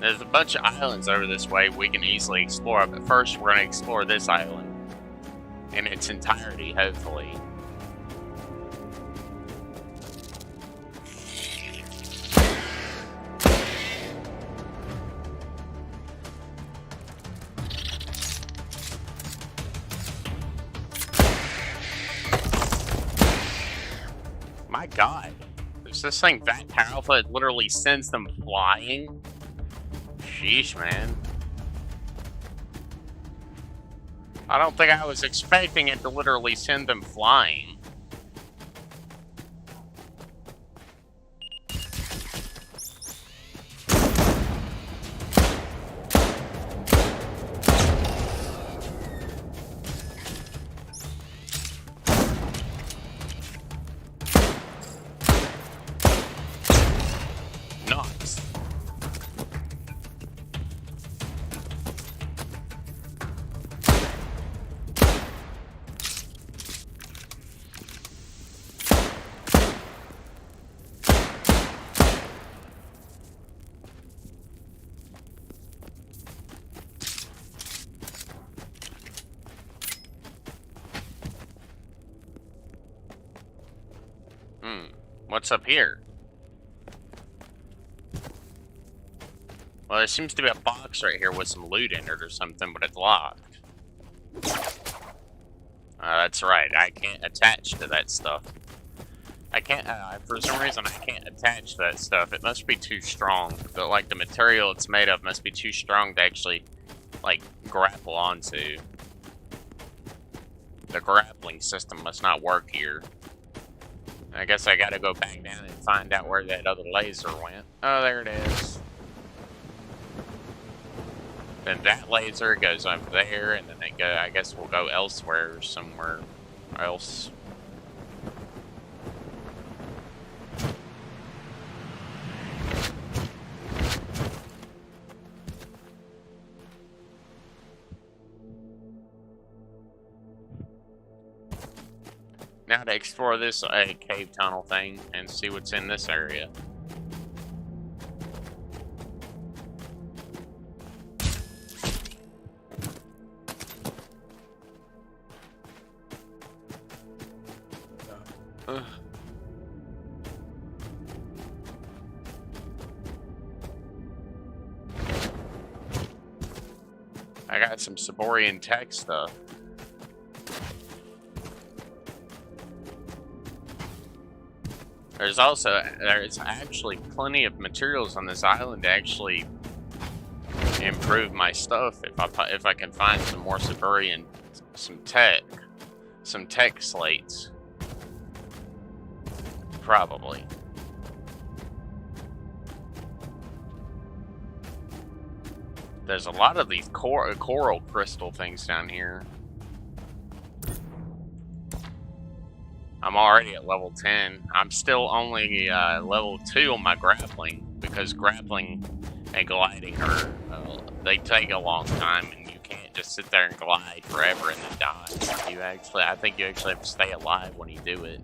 There's a bunch of islands over this way we can easily explore, but first we're going to explore this island in its entirety, hopefully. My god. Is this thing that powerful? It literally sends them flying? Sheesh, man. I don't think I was expecting it to literally send them flying. Nice. What's up here? Well, there seems to be a box right here with some loot in it or something, but it's locked. That's right, I can't attach to that stuff. I can't, for some reason, I can't attach to that stuff. It must be too strong. Like, the material it's made of must be too strong to actually, like, grapple onto. The grappling system must not work here. I guess I gotta go back down and find out where that other laser went. Oh, there it is. Then that laser goes over there, and then it go. I guess we'll go elsewhere, or somewhere else. Now to explore this cave tunnel thing and see what's in this area. I got some Saborian tech stuff. There's actually plenty of materials on this island to actually improve my stuff if I can find some more Saborian, some tech slates. Probably. There's a lot of these coral crystal things down here. I'm already at level 10. I'm still only level 2 on my grappling, because grappling and gliding they take a long time, and you can't just sit there and glide forever and then die. I think you actually have to stay alive when you do it.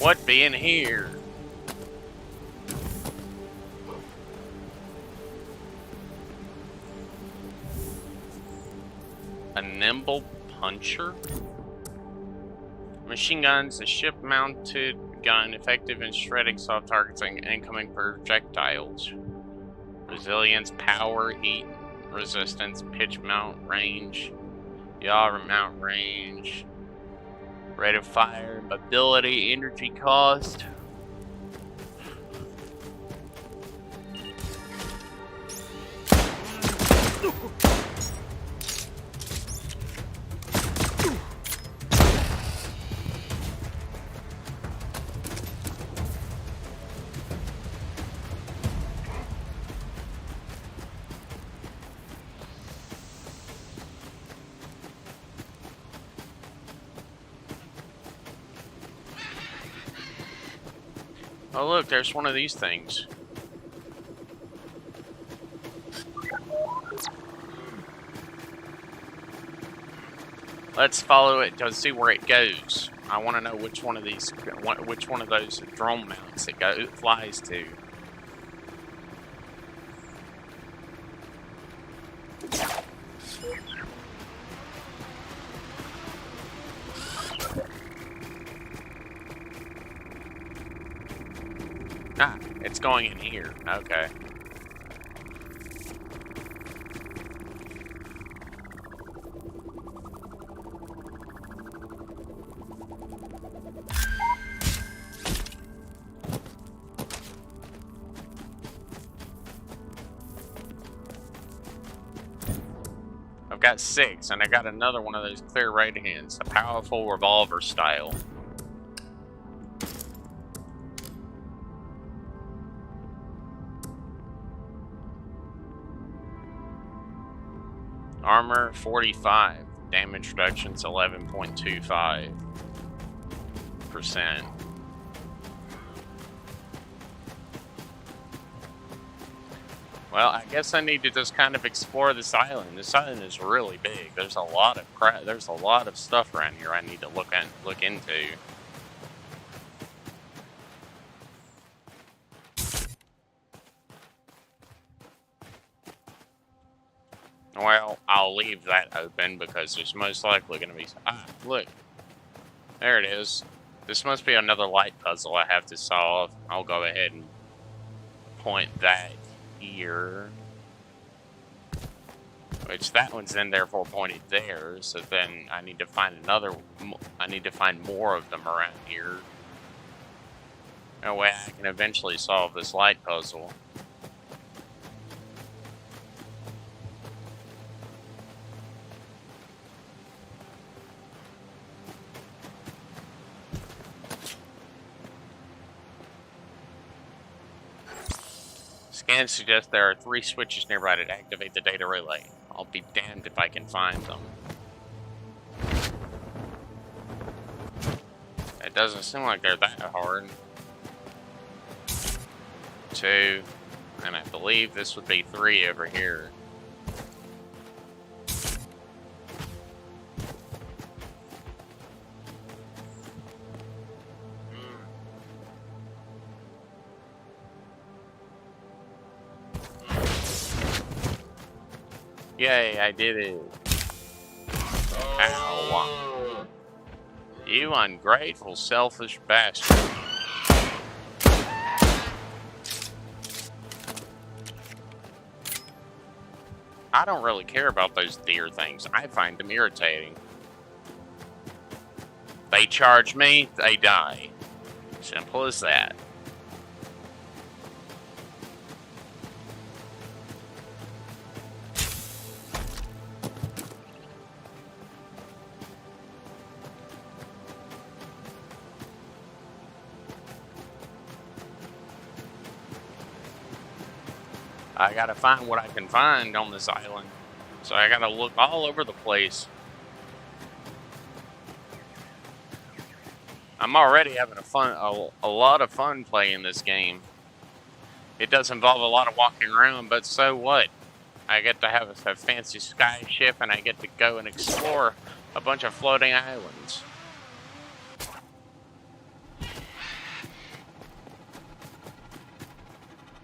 What be in here? A nimble puncher? Let Machine guns, a ship-mounted gun, effective in shredding soft targets and incoming projectiles. Resilience, power, heat, resistance, pitch mount, range, yaw mount range, rate of fire, mobility, energy cost. Oh look, there's one of these things. Let's follow it to see where it goes. I want to know which one of these, which one of those drone mounts it flies to. Ah, it's going in here. Okay. I've got 6, and I got another one of those clear right hands, a powerful revolver style. Armor 45, damage reduction's 11.25%. Well, I guess I need to just kind of explore this island. This island is really big. There's a lot of crap. There's a lot of stuff around here I need to look into. Well, I'll leave that open because there's most likely going to be... Ah, look. There it is. This must be another light puzzle I have to solve. I'll go ahead and point that here. Which that one's then therefore pointed there. So then I need to find I need to find more of them around here. That way I can eventually solve this light puzzle. Scans suggest there are 3 switches nearby to activate the data relay. I'll be damned if I can find them. It doesn't seem like they're that hard. 2, and I believe this would be 3 over here. Yay, I did it. Ow. You ungrateful, selfish bastard. I don't really care about those deer things. I find them irritating. They charge me, they die. Simple as that. I gotta find what I can find on this island. So I gotta look all over the place. I'm already having a lot of fun playing this game. It does involve a lot of walking around, but so what? I get to have a fancy sky ship and I get to go and explore a bunch of floating islands.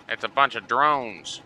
It's a bunch of drones.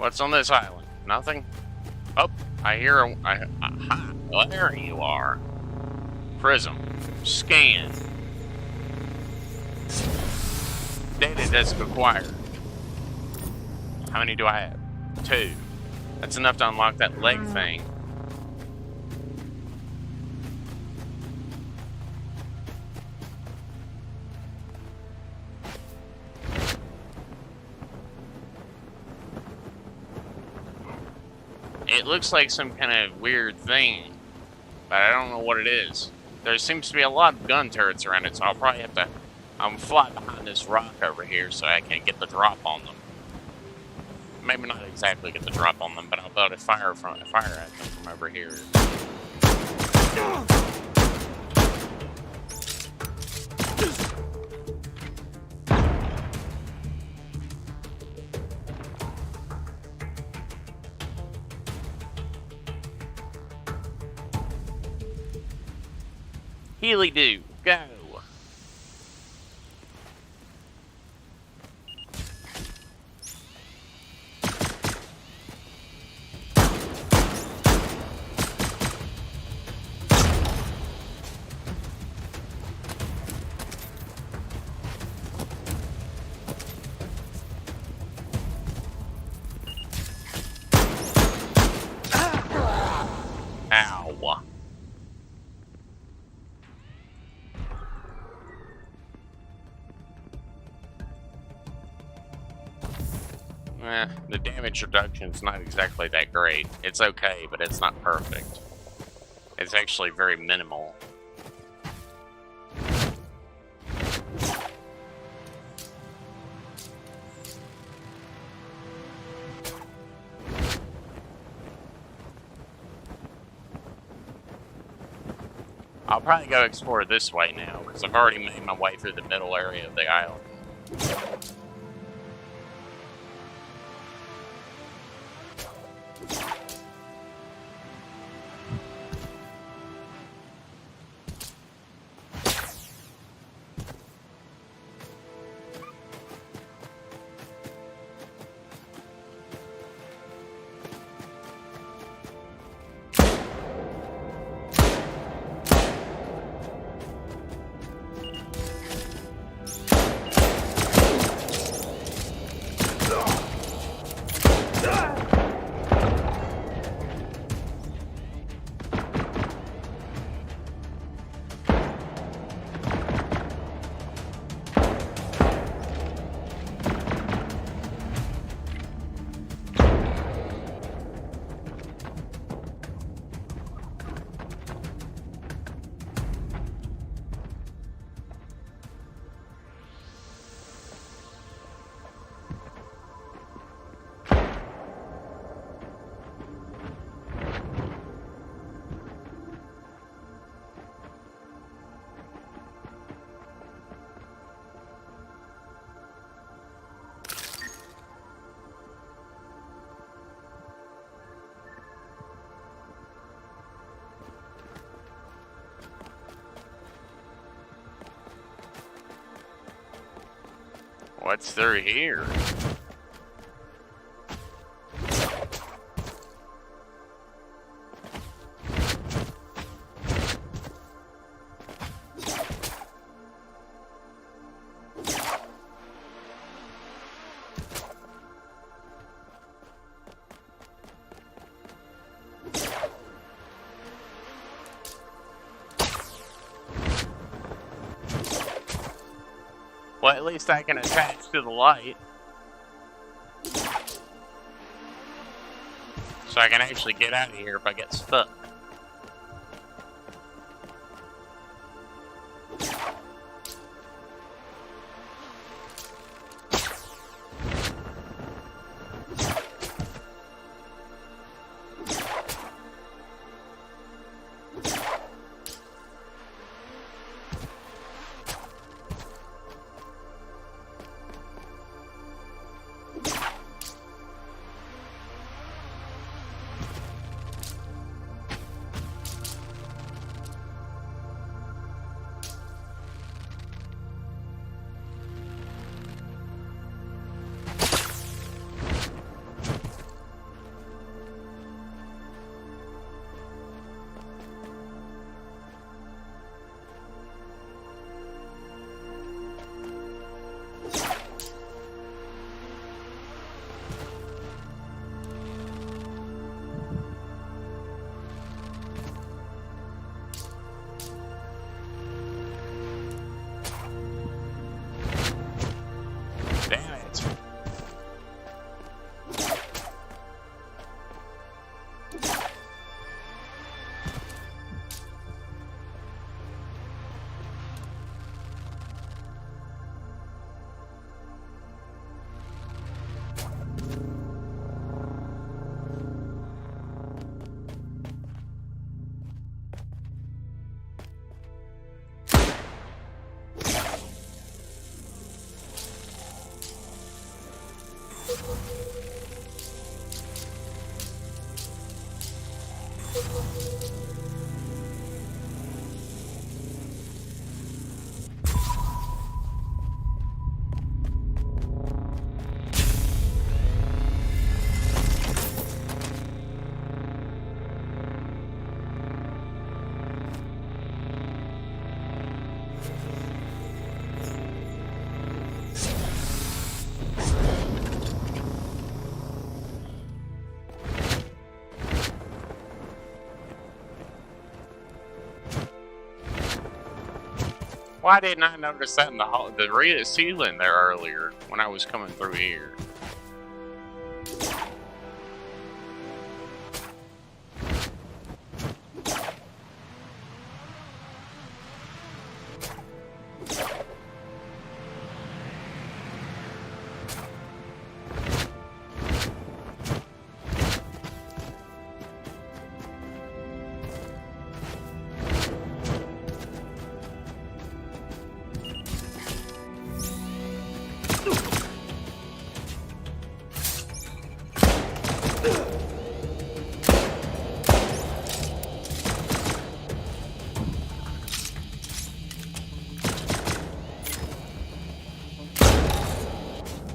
What's on this island? Nothing? Oh, I hear a... aha, well, there you are. Prism. Scan. Data disk acquired. How many do I have? 2. That's enough to unlock that leg thing. It looks like some kind of weird thing, but I don't know what it is. There seems to be a lot of gun turrets around it, so I'll probably have to fly behind this rock over here so I can get the drop on them. Maybe not exactly get the drop on them, but I'll be able to fire at them from over here. Healy do, go! Ow. The damage reduction's not exactly that great. It's okay, but it's not perfect. It's actually very minimal. I'll probably go explore this way now, because I've already made my way through the middle area of the island. What's through here? Well, at least I can attach to the light. So I can actually get out of here if I get stuck. Why didn't I notice that in the ceiling there earlier when I was coming through here?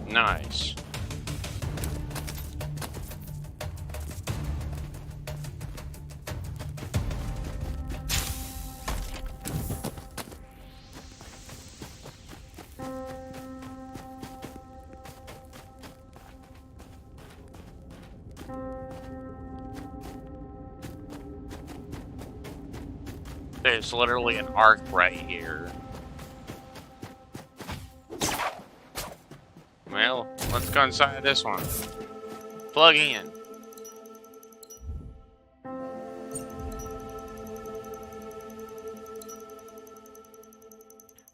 Nice. There's literally an arc right here. Well, let's go inside this one. Plug in.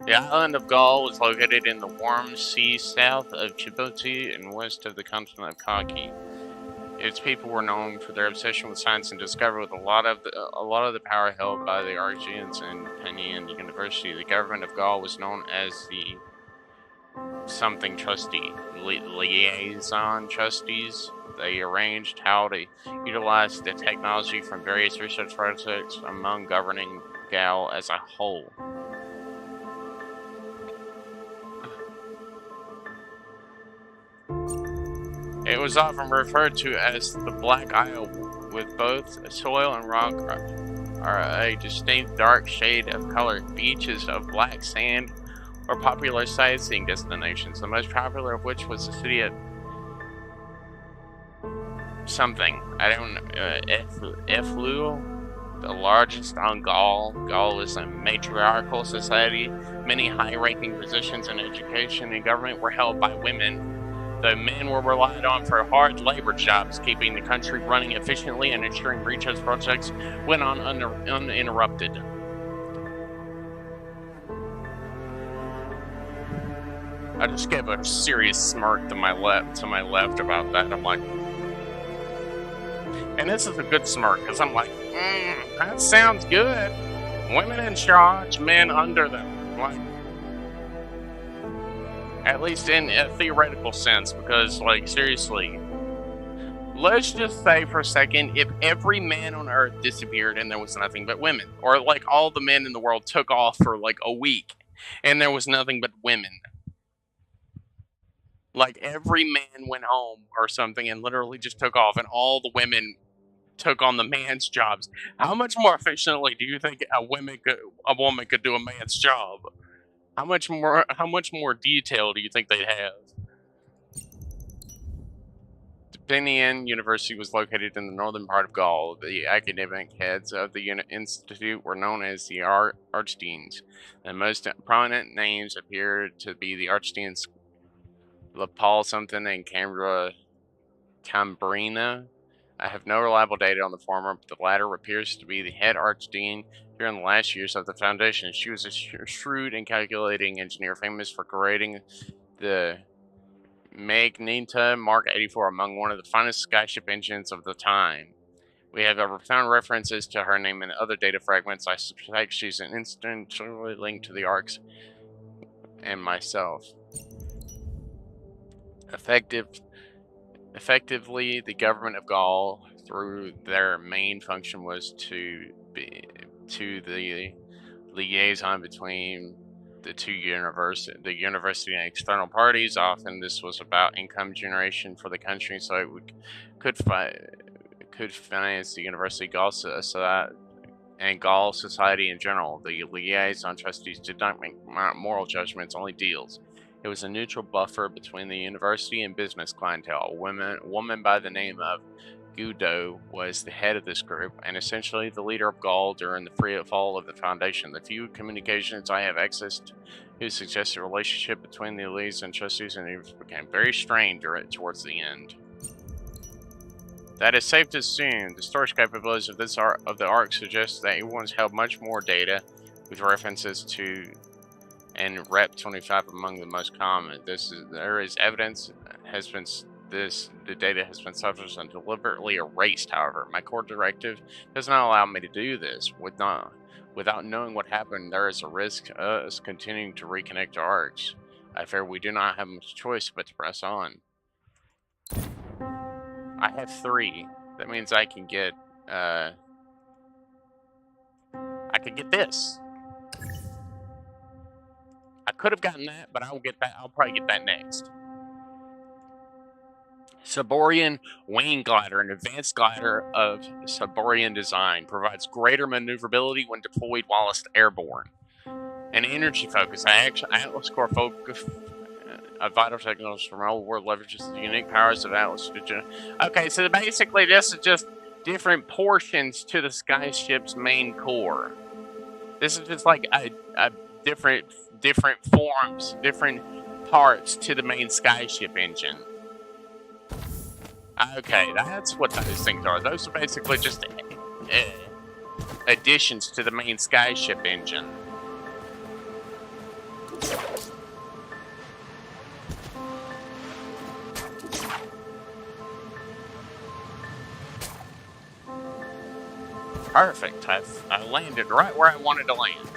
The island of Gaul was located in the warm sea south of Djibouti and west of the continent of Kaki. Its people were known for their obsession with science and discovery, with a lot of the power held by the Argians and Penyan University. The government of Gaul was known as the something trustee, liaison trustees. They arranged how to utilize the technology from various research projects among governing Gaul as a whole. It was often referred to as the Black Isle, with both soil and rock are a distinct dark shade of color. Beaches of black sand were popular sightseeing destinations, the most popular of which was the city of something. I don't know, Eflul, the largest on Gaul. Gaul is a matriarchal society. Many high-ranking positions in education and government were held by women. The men were relied on for hard labor jobs, keeping the country running efficiently and ensuring research projects went on uninterrupted. I just gave a serious smirk to my left about that. I'm like, and this is a good smirk because I'm like, that sounds good. Women in charge, men under them. Like, at least in a theoretical sense, because, like, seriously, let's just say for a second, if every man on Earth disappeared and there was nothing but women, or like all the men in the world took off for like a week and there was nothing but women, like every man went home or something and literally just took off and all the women took on the man's jobs, how much more efficiently do you think a woman could do a man's job? How much more detail do you think they'd have? Penyan University was located in the northern part of Gaul. The academic heads of the institute were known as the archdeans. The most prominent names appear to be the archdeans Paul something and Cambrina. I have no reliable data on the former, but the latter appears to be the head archdean during the last years of the foundation. She was a shrewd and calculating engineer, famous for creating the Magenta Mark 84 among one of the finest skyship engines of the time. We have found references to her name in other data fragments. I suspect she's instinctually linked to the arcs and myself. Effectively, the government of Gaul, through their main function, was to be the liaison between the university and external parties. Often this was about income generation for the country, so it could finance the university, and Gaul society in general. The liaison trustees did not make moral judgments, only deals. It was a neutral buffer between the university and business clientele. A woman by the name of Gudo was the head of this group and essentially the leader of Gaul during the free fall of the Foundation. The few communications I have access to suggest the relationship between the elites and trustees and leaders became very strained towards the end. That is safe to assume. The storage capabilities of the Ark suggest that everyone's held much more data, with references to and Rep 25 among the most common. There is evidence the data has been subject and deliberately erased. However, my core directive does not allow me to do this. Without knowing what happened, there is a risk of us continuing to reconnect to Arks. I fear we do not have much choice but to press on. I have 3. That means I can get, I could get this. I could have gotten that, but I'll probably get that next. Saborian Wing Glider, an advanced glider of Saborian design, provides greater maneuverability when deployed whilst airborne. An energy focus, Atlas core focus, vital signals from all world leverages the unique powers of Atlas. Okay, so basically this is just different portions to the skyship's main core. This is just like a different forms, different parts to the main skyship engine. Okay, that's what those things are. Those are basically just additions to the main skyship engine. Perfect. I landed right where I wanted to land.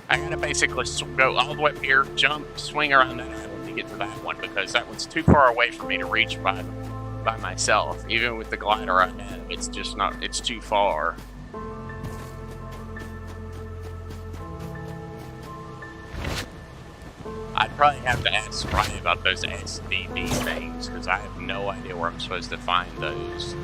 I gotta basically go all the way up here, jump, swing around that island to get to that one, because that one's too far away for me to reach by myself. Even with the glider I have, it's just not, it's too far. I'd probably have to ask Ryan about those SDD things, because I have no idea where I'm supposed to find those.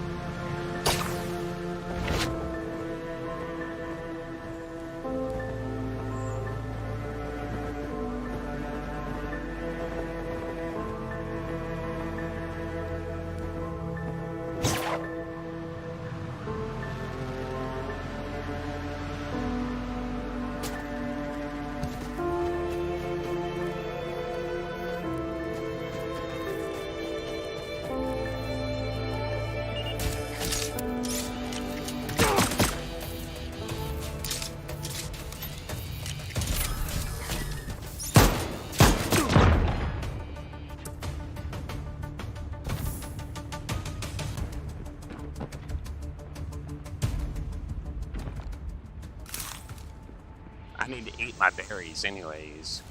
I need to eat my berries anyways.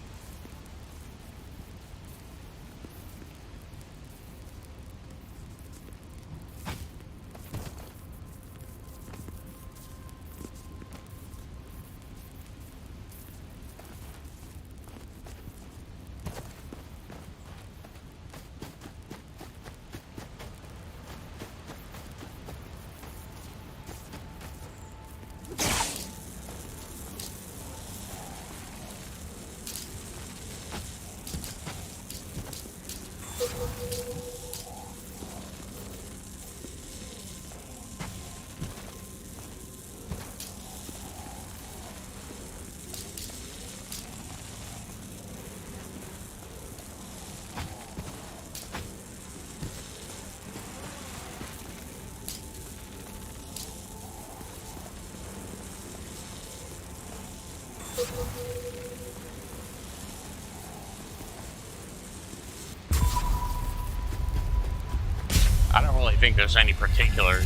I don't really think there's any particular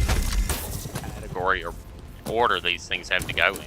category or order these things have to go in.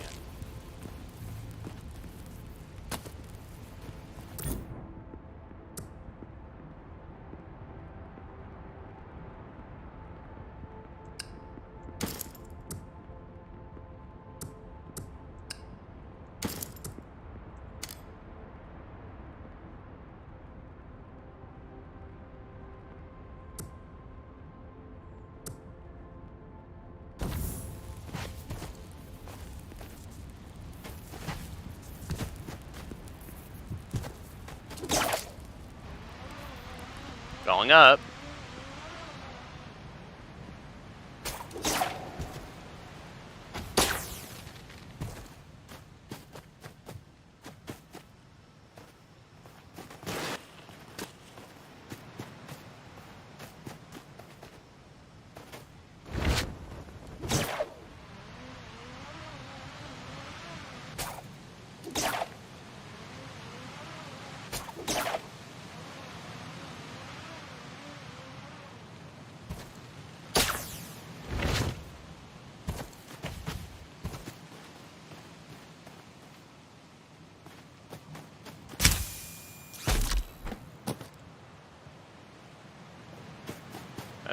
Going up.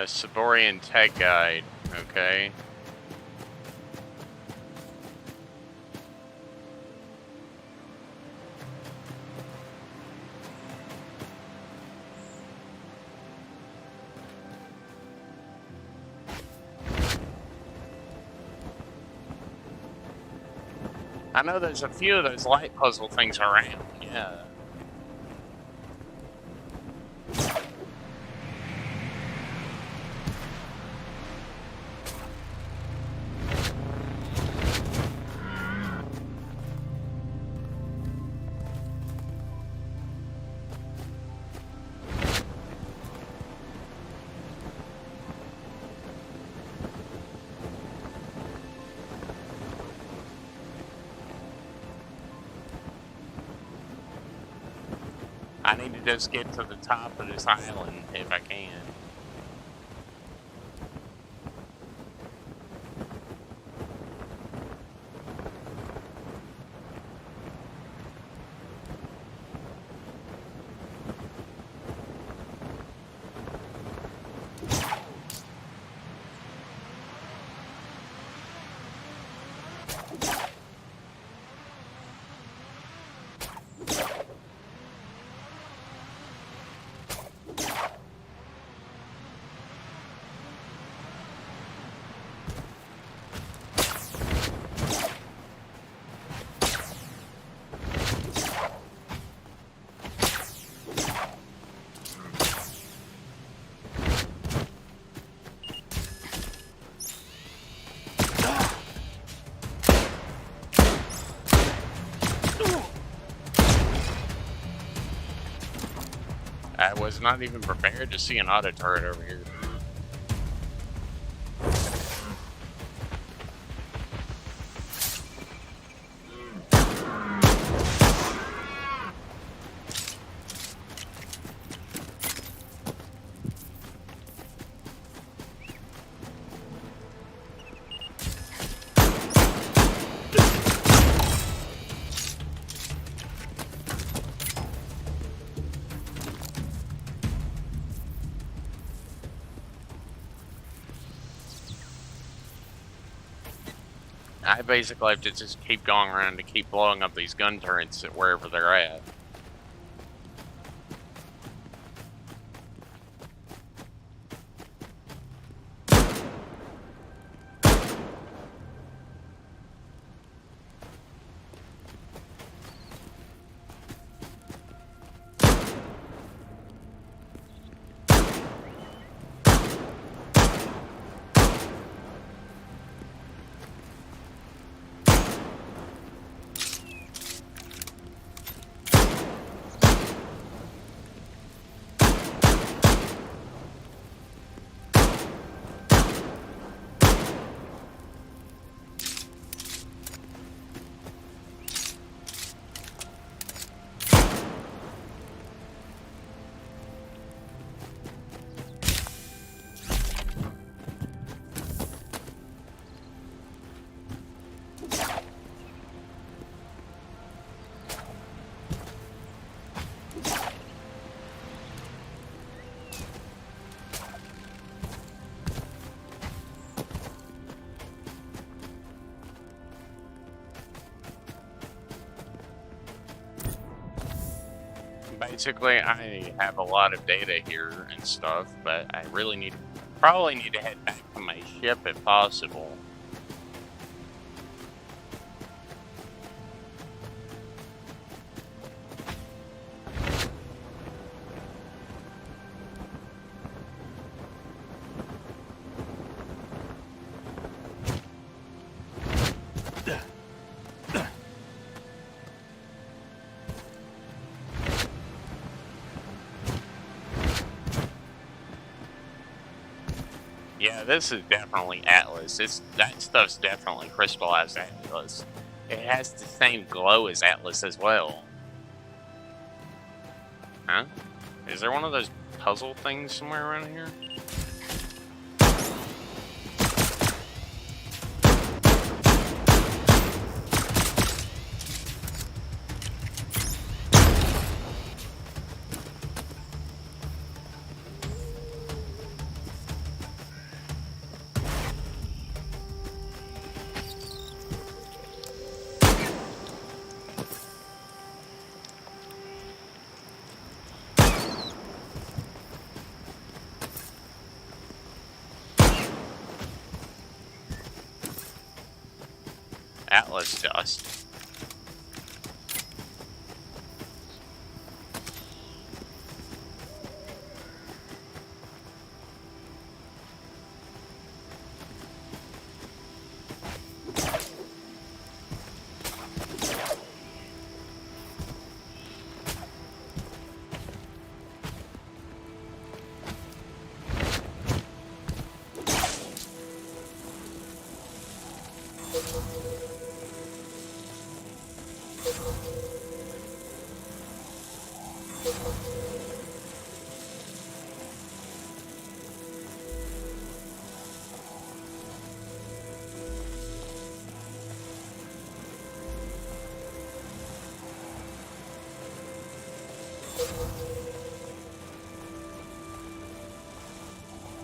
A Siborian tech guide. Okay. I know there's a few of those light puzzle things around, yeah. I need to just get to the top of this island if I can. I was not even prepared to see an auto turret over here. I basically have to just keep going around to keep blowing up these gun turrets at wherever they're at. Basically, I have a lot of data here and stuff, but I really probably need to head back to my ship if possible. Yeah, this is definitely Atlas. That stuff's definitely crystallized Atlas. It has the same glow as Atlas as well. Huh? Is there one of those puzzle things somewhere around here? Atlas dust.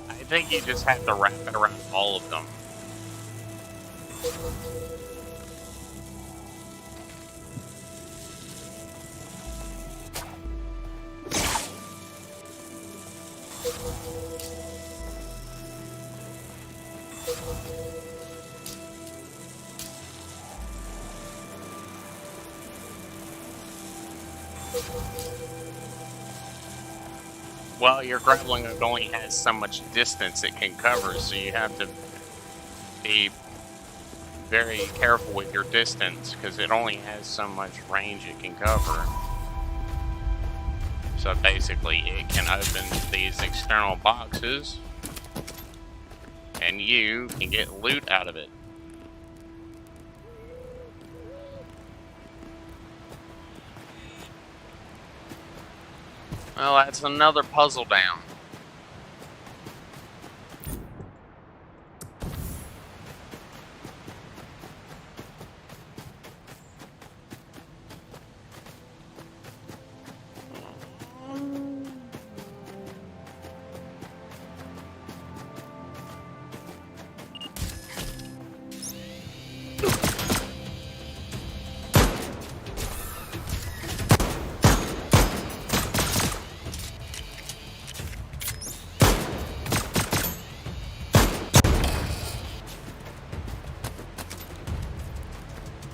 I think you just have to wrap it around all of them. Well, your grappling hook only has so much distance it can cover, so you have to be very careful with your distance, because it only has so much range it can cover. So basically, it can open these external boxes, and you can get loot out of it. Well, that's another puzzle down.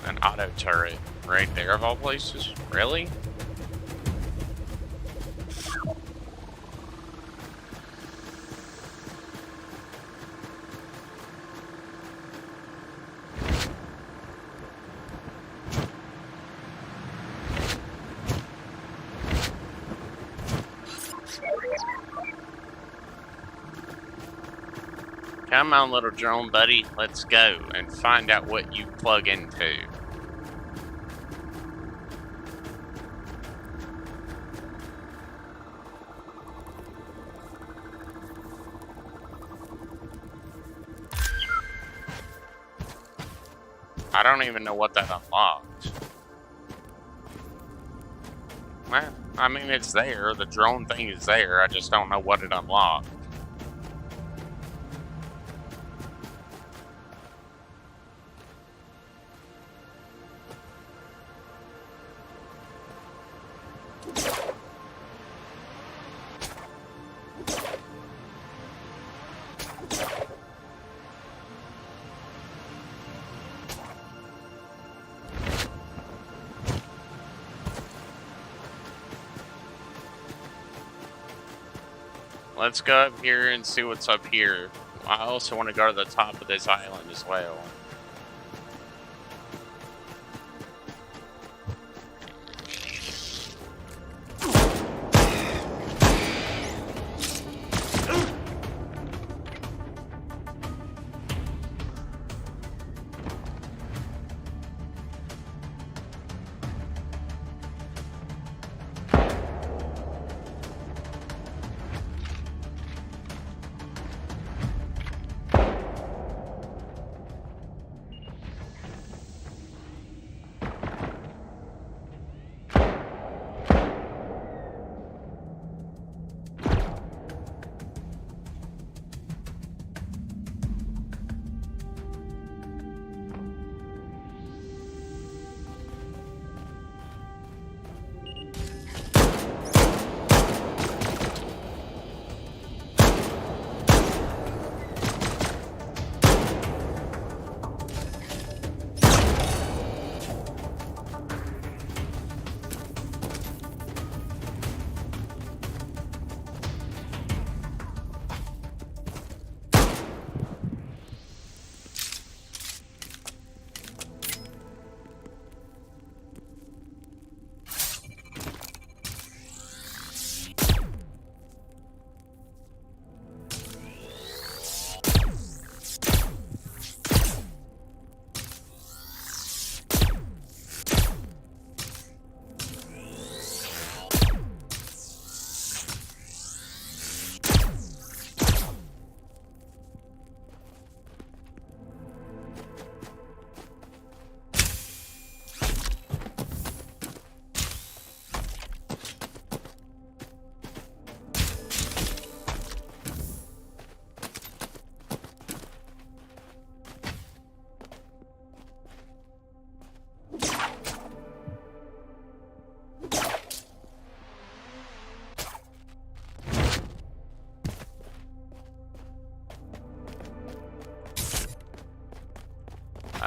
An auto turret right there of all places? Really? Come on, little drone buddy, let's go and find out what you plug into. I don't even know what that unlocked. Well, I mean, it's there. The drone thing is there. I just don't know what it unlocked. Let's go up here and see what's up here. I also want to go to the top of this island as well.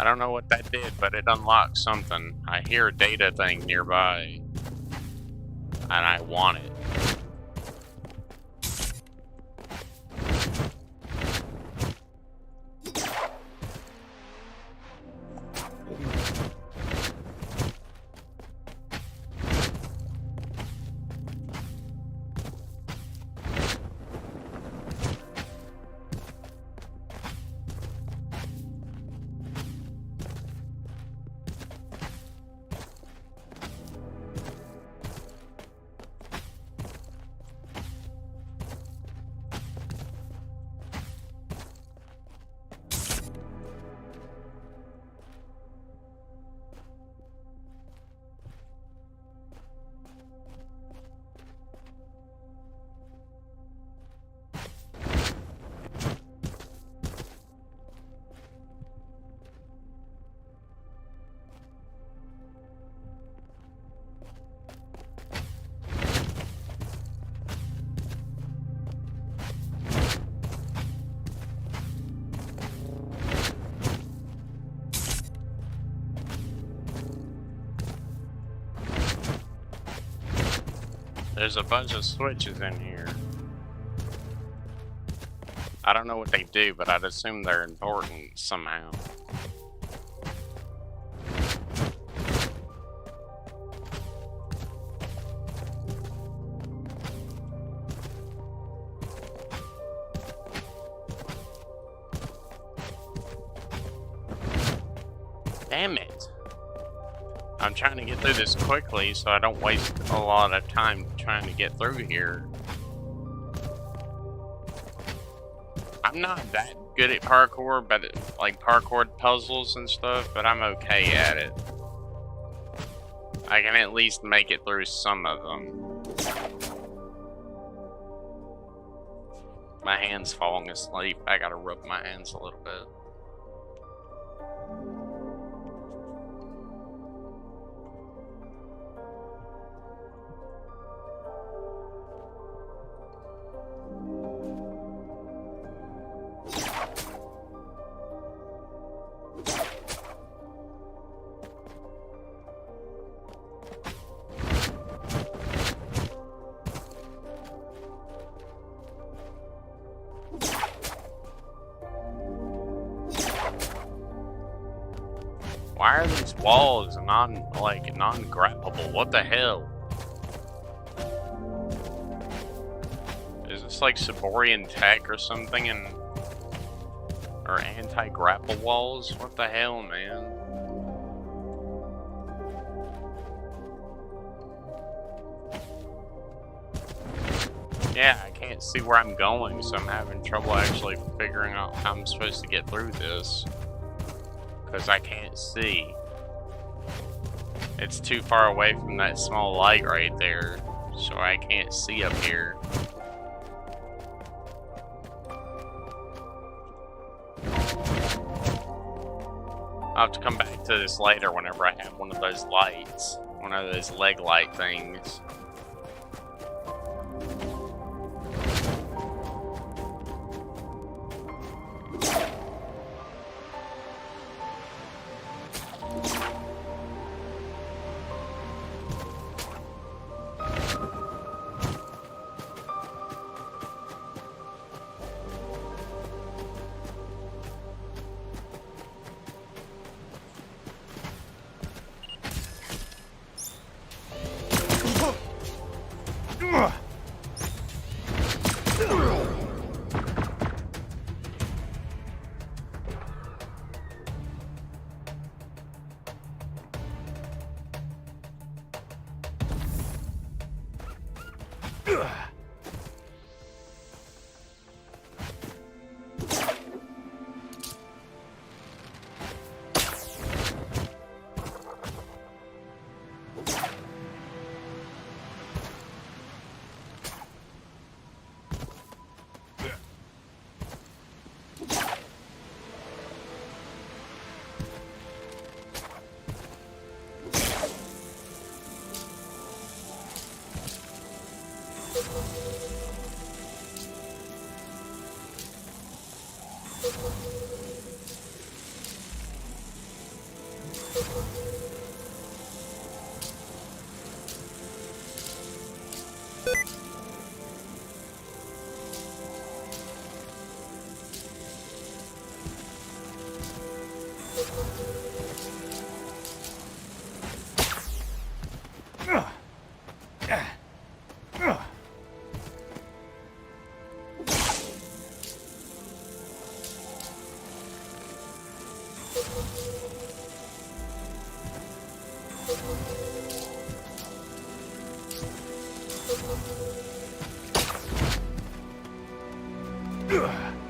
I don't know what that did, but it unlocked something. I hear a data thing nearby. And I want it. There's a bunch of switches in here. I don't know what they do, but I'd assume they're important somehow. Damn it. I'm trying to get through this quickly so I don't waste a lot of time trying to get through here. I'm not that good at parkour, but like parkour puzzles and stuff, but I'm okay at it. I can at least make it through some of them. My hand's falling asleep. I gotta rub my hands a little bit. Why are these walls non-grabbable? What the hell? Is this like Saborian tech or something or anti-grapple walls? What the hell, man? Yeah, I can't see where I'm going, so I'm having trouble actually figuring out how I'm supposed to get through this. Because I can't see. It's too far away from that small light right there, so I can't see up here. I'll have to come back to this later whenever I have one of those lights. One of those leg light things.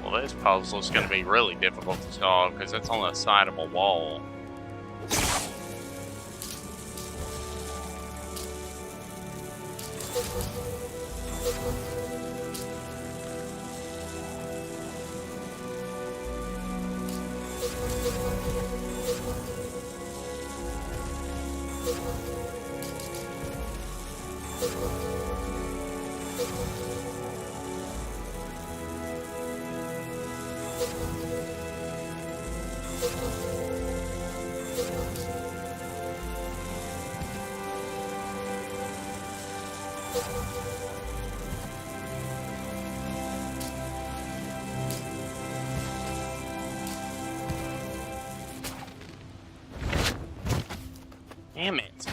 Well, this puzzle is going to be really difficult to solve because it's on the side of a wall. Damn it.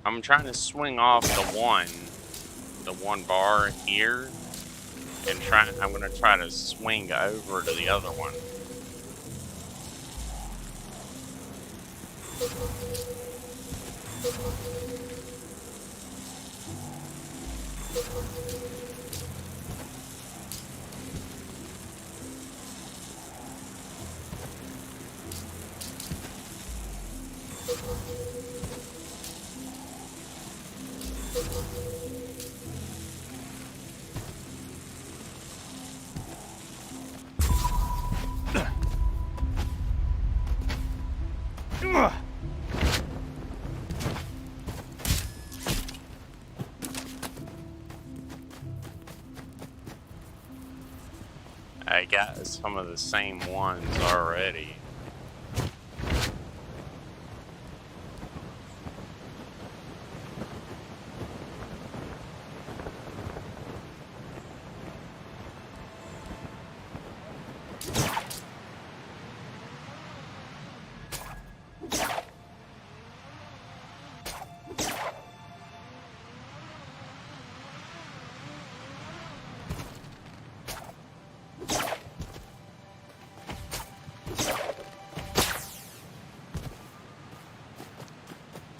I'm trying to swing off the one bar here, and I'm gonna try to swing over to the other one. I got some of the same ones already.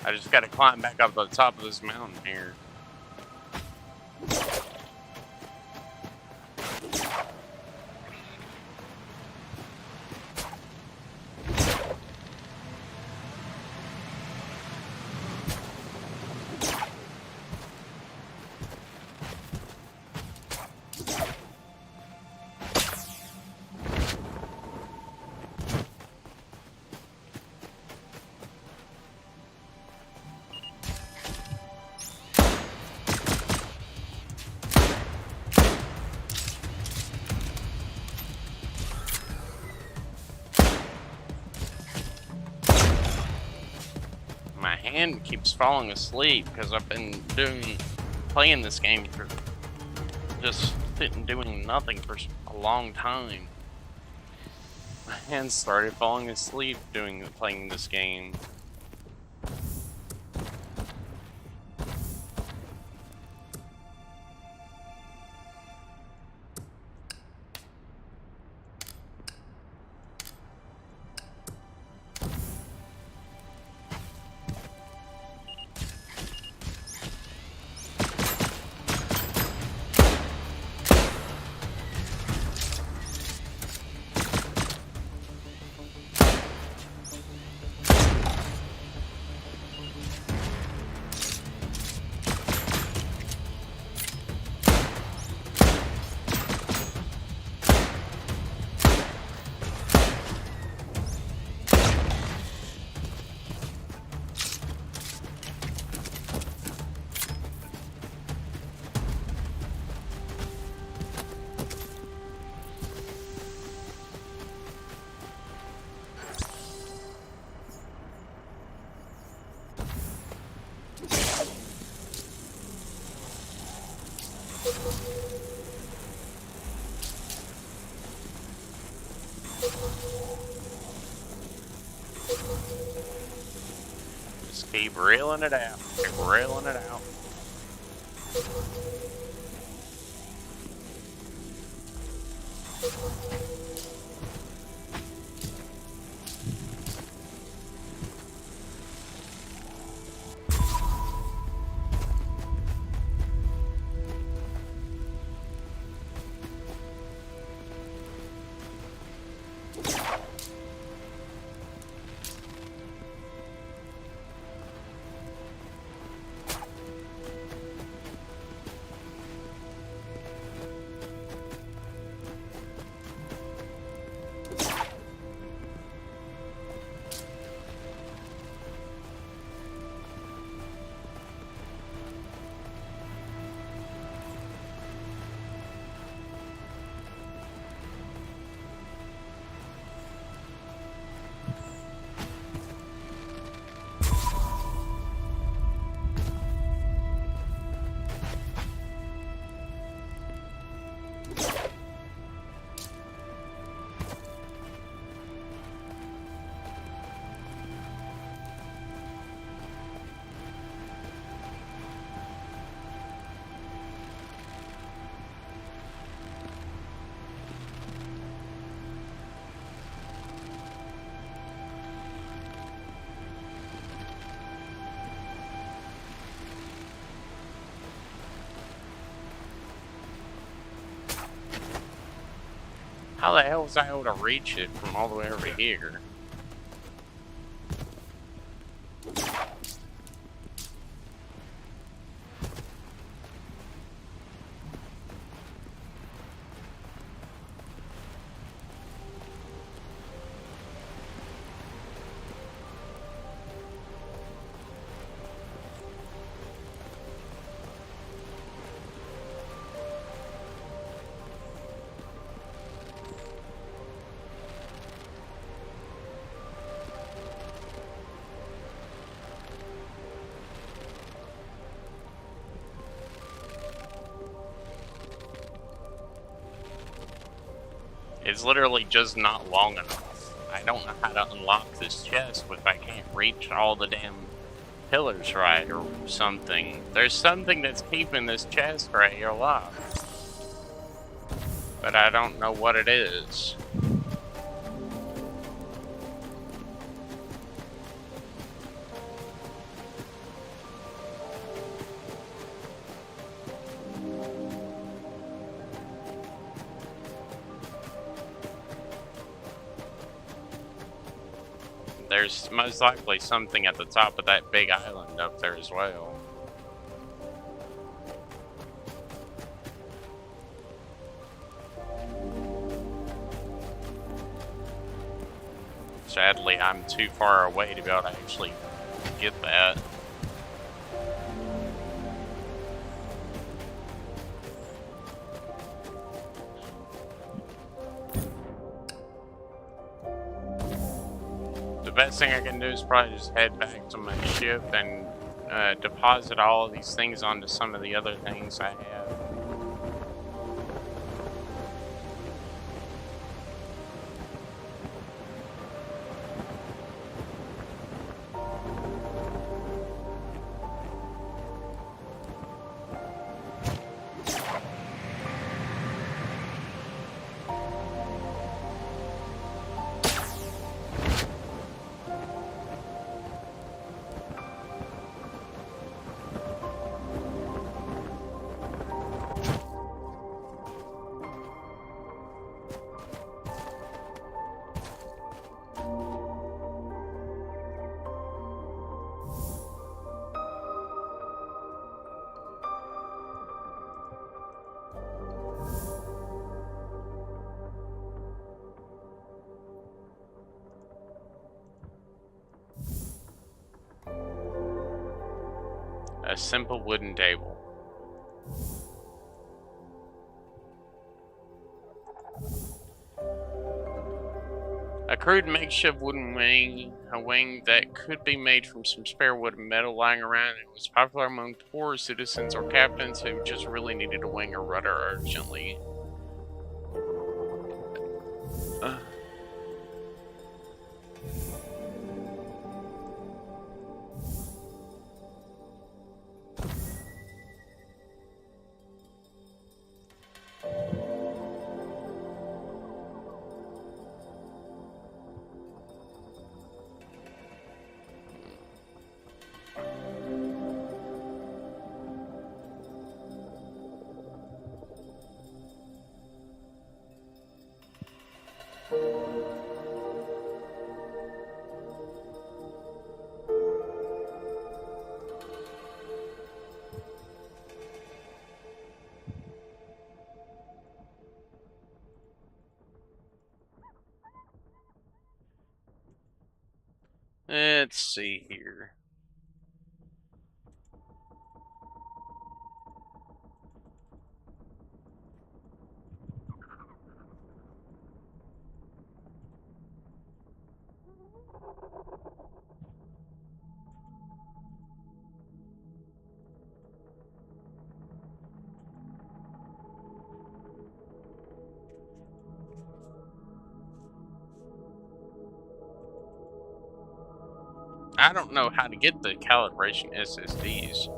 I just gotta climb back up to the top of this mountain here. My hand keeps falling asleep because I've been playing this game for just sitting doing nothing for a long time. My hand started falling asleep playing this game. Keep reeling it out. Keep reeling it out. How the hell was I able to reach it from all the way over here? It's literally just not long enough. I don't know how to unlock this chest if I can't reach all the damn pillars right or something. There's something that's keeping this chest right here locked. But I don't know what it is. There's most likely something at the top of that big island up there as well. Sadly, I'm too far away to be able to actually get that. The best thing I can do is probably just head back to my ship and deposit all of these things onto some of the other things I have. A simple wooden table. A crude makeshift wooden wing, a wing that could be made from some spare wood and metal lying around. It was popular among poor citizens or captains who just really needed a wing or rudder urgently. Let's see here. I don't know how to get the calibration SSDs.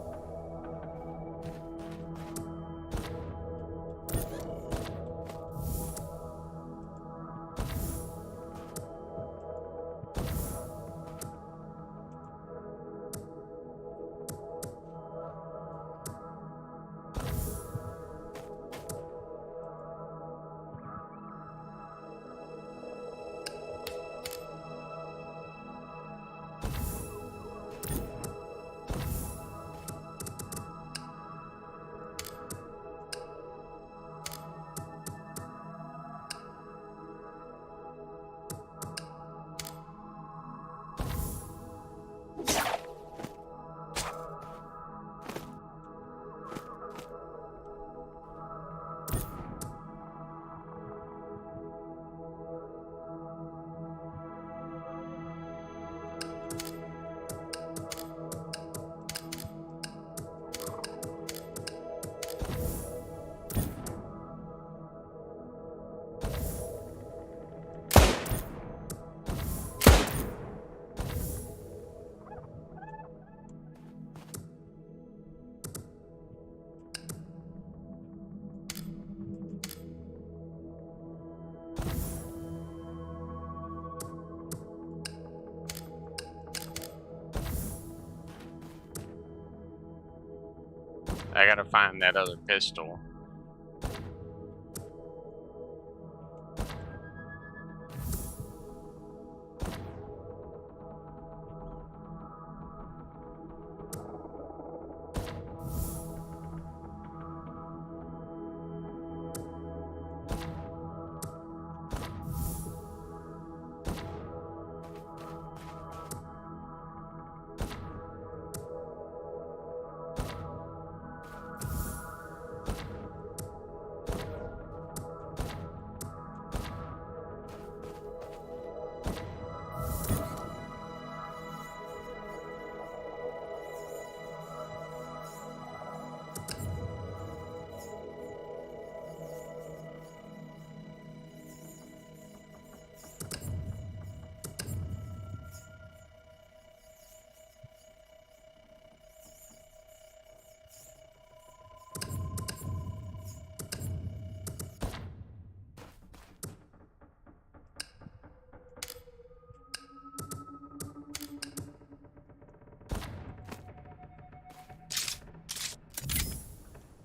I gotta find that other pistol.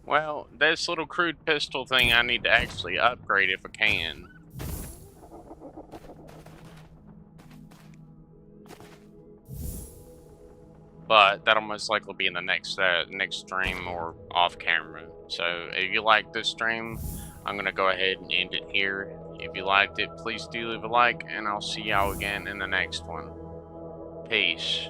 Well, this little crude pistol thing I need to actually upgrade if I can. But that'll most likely be in the next stream or off camera. So if you like this stream, I'm gonna go ahead and end it here. If you liked it, please do leave a like, and I'll see y'all again in the next one. Peace.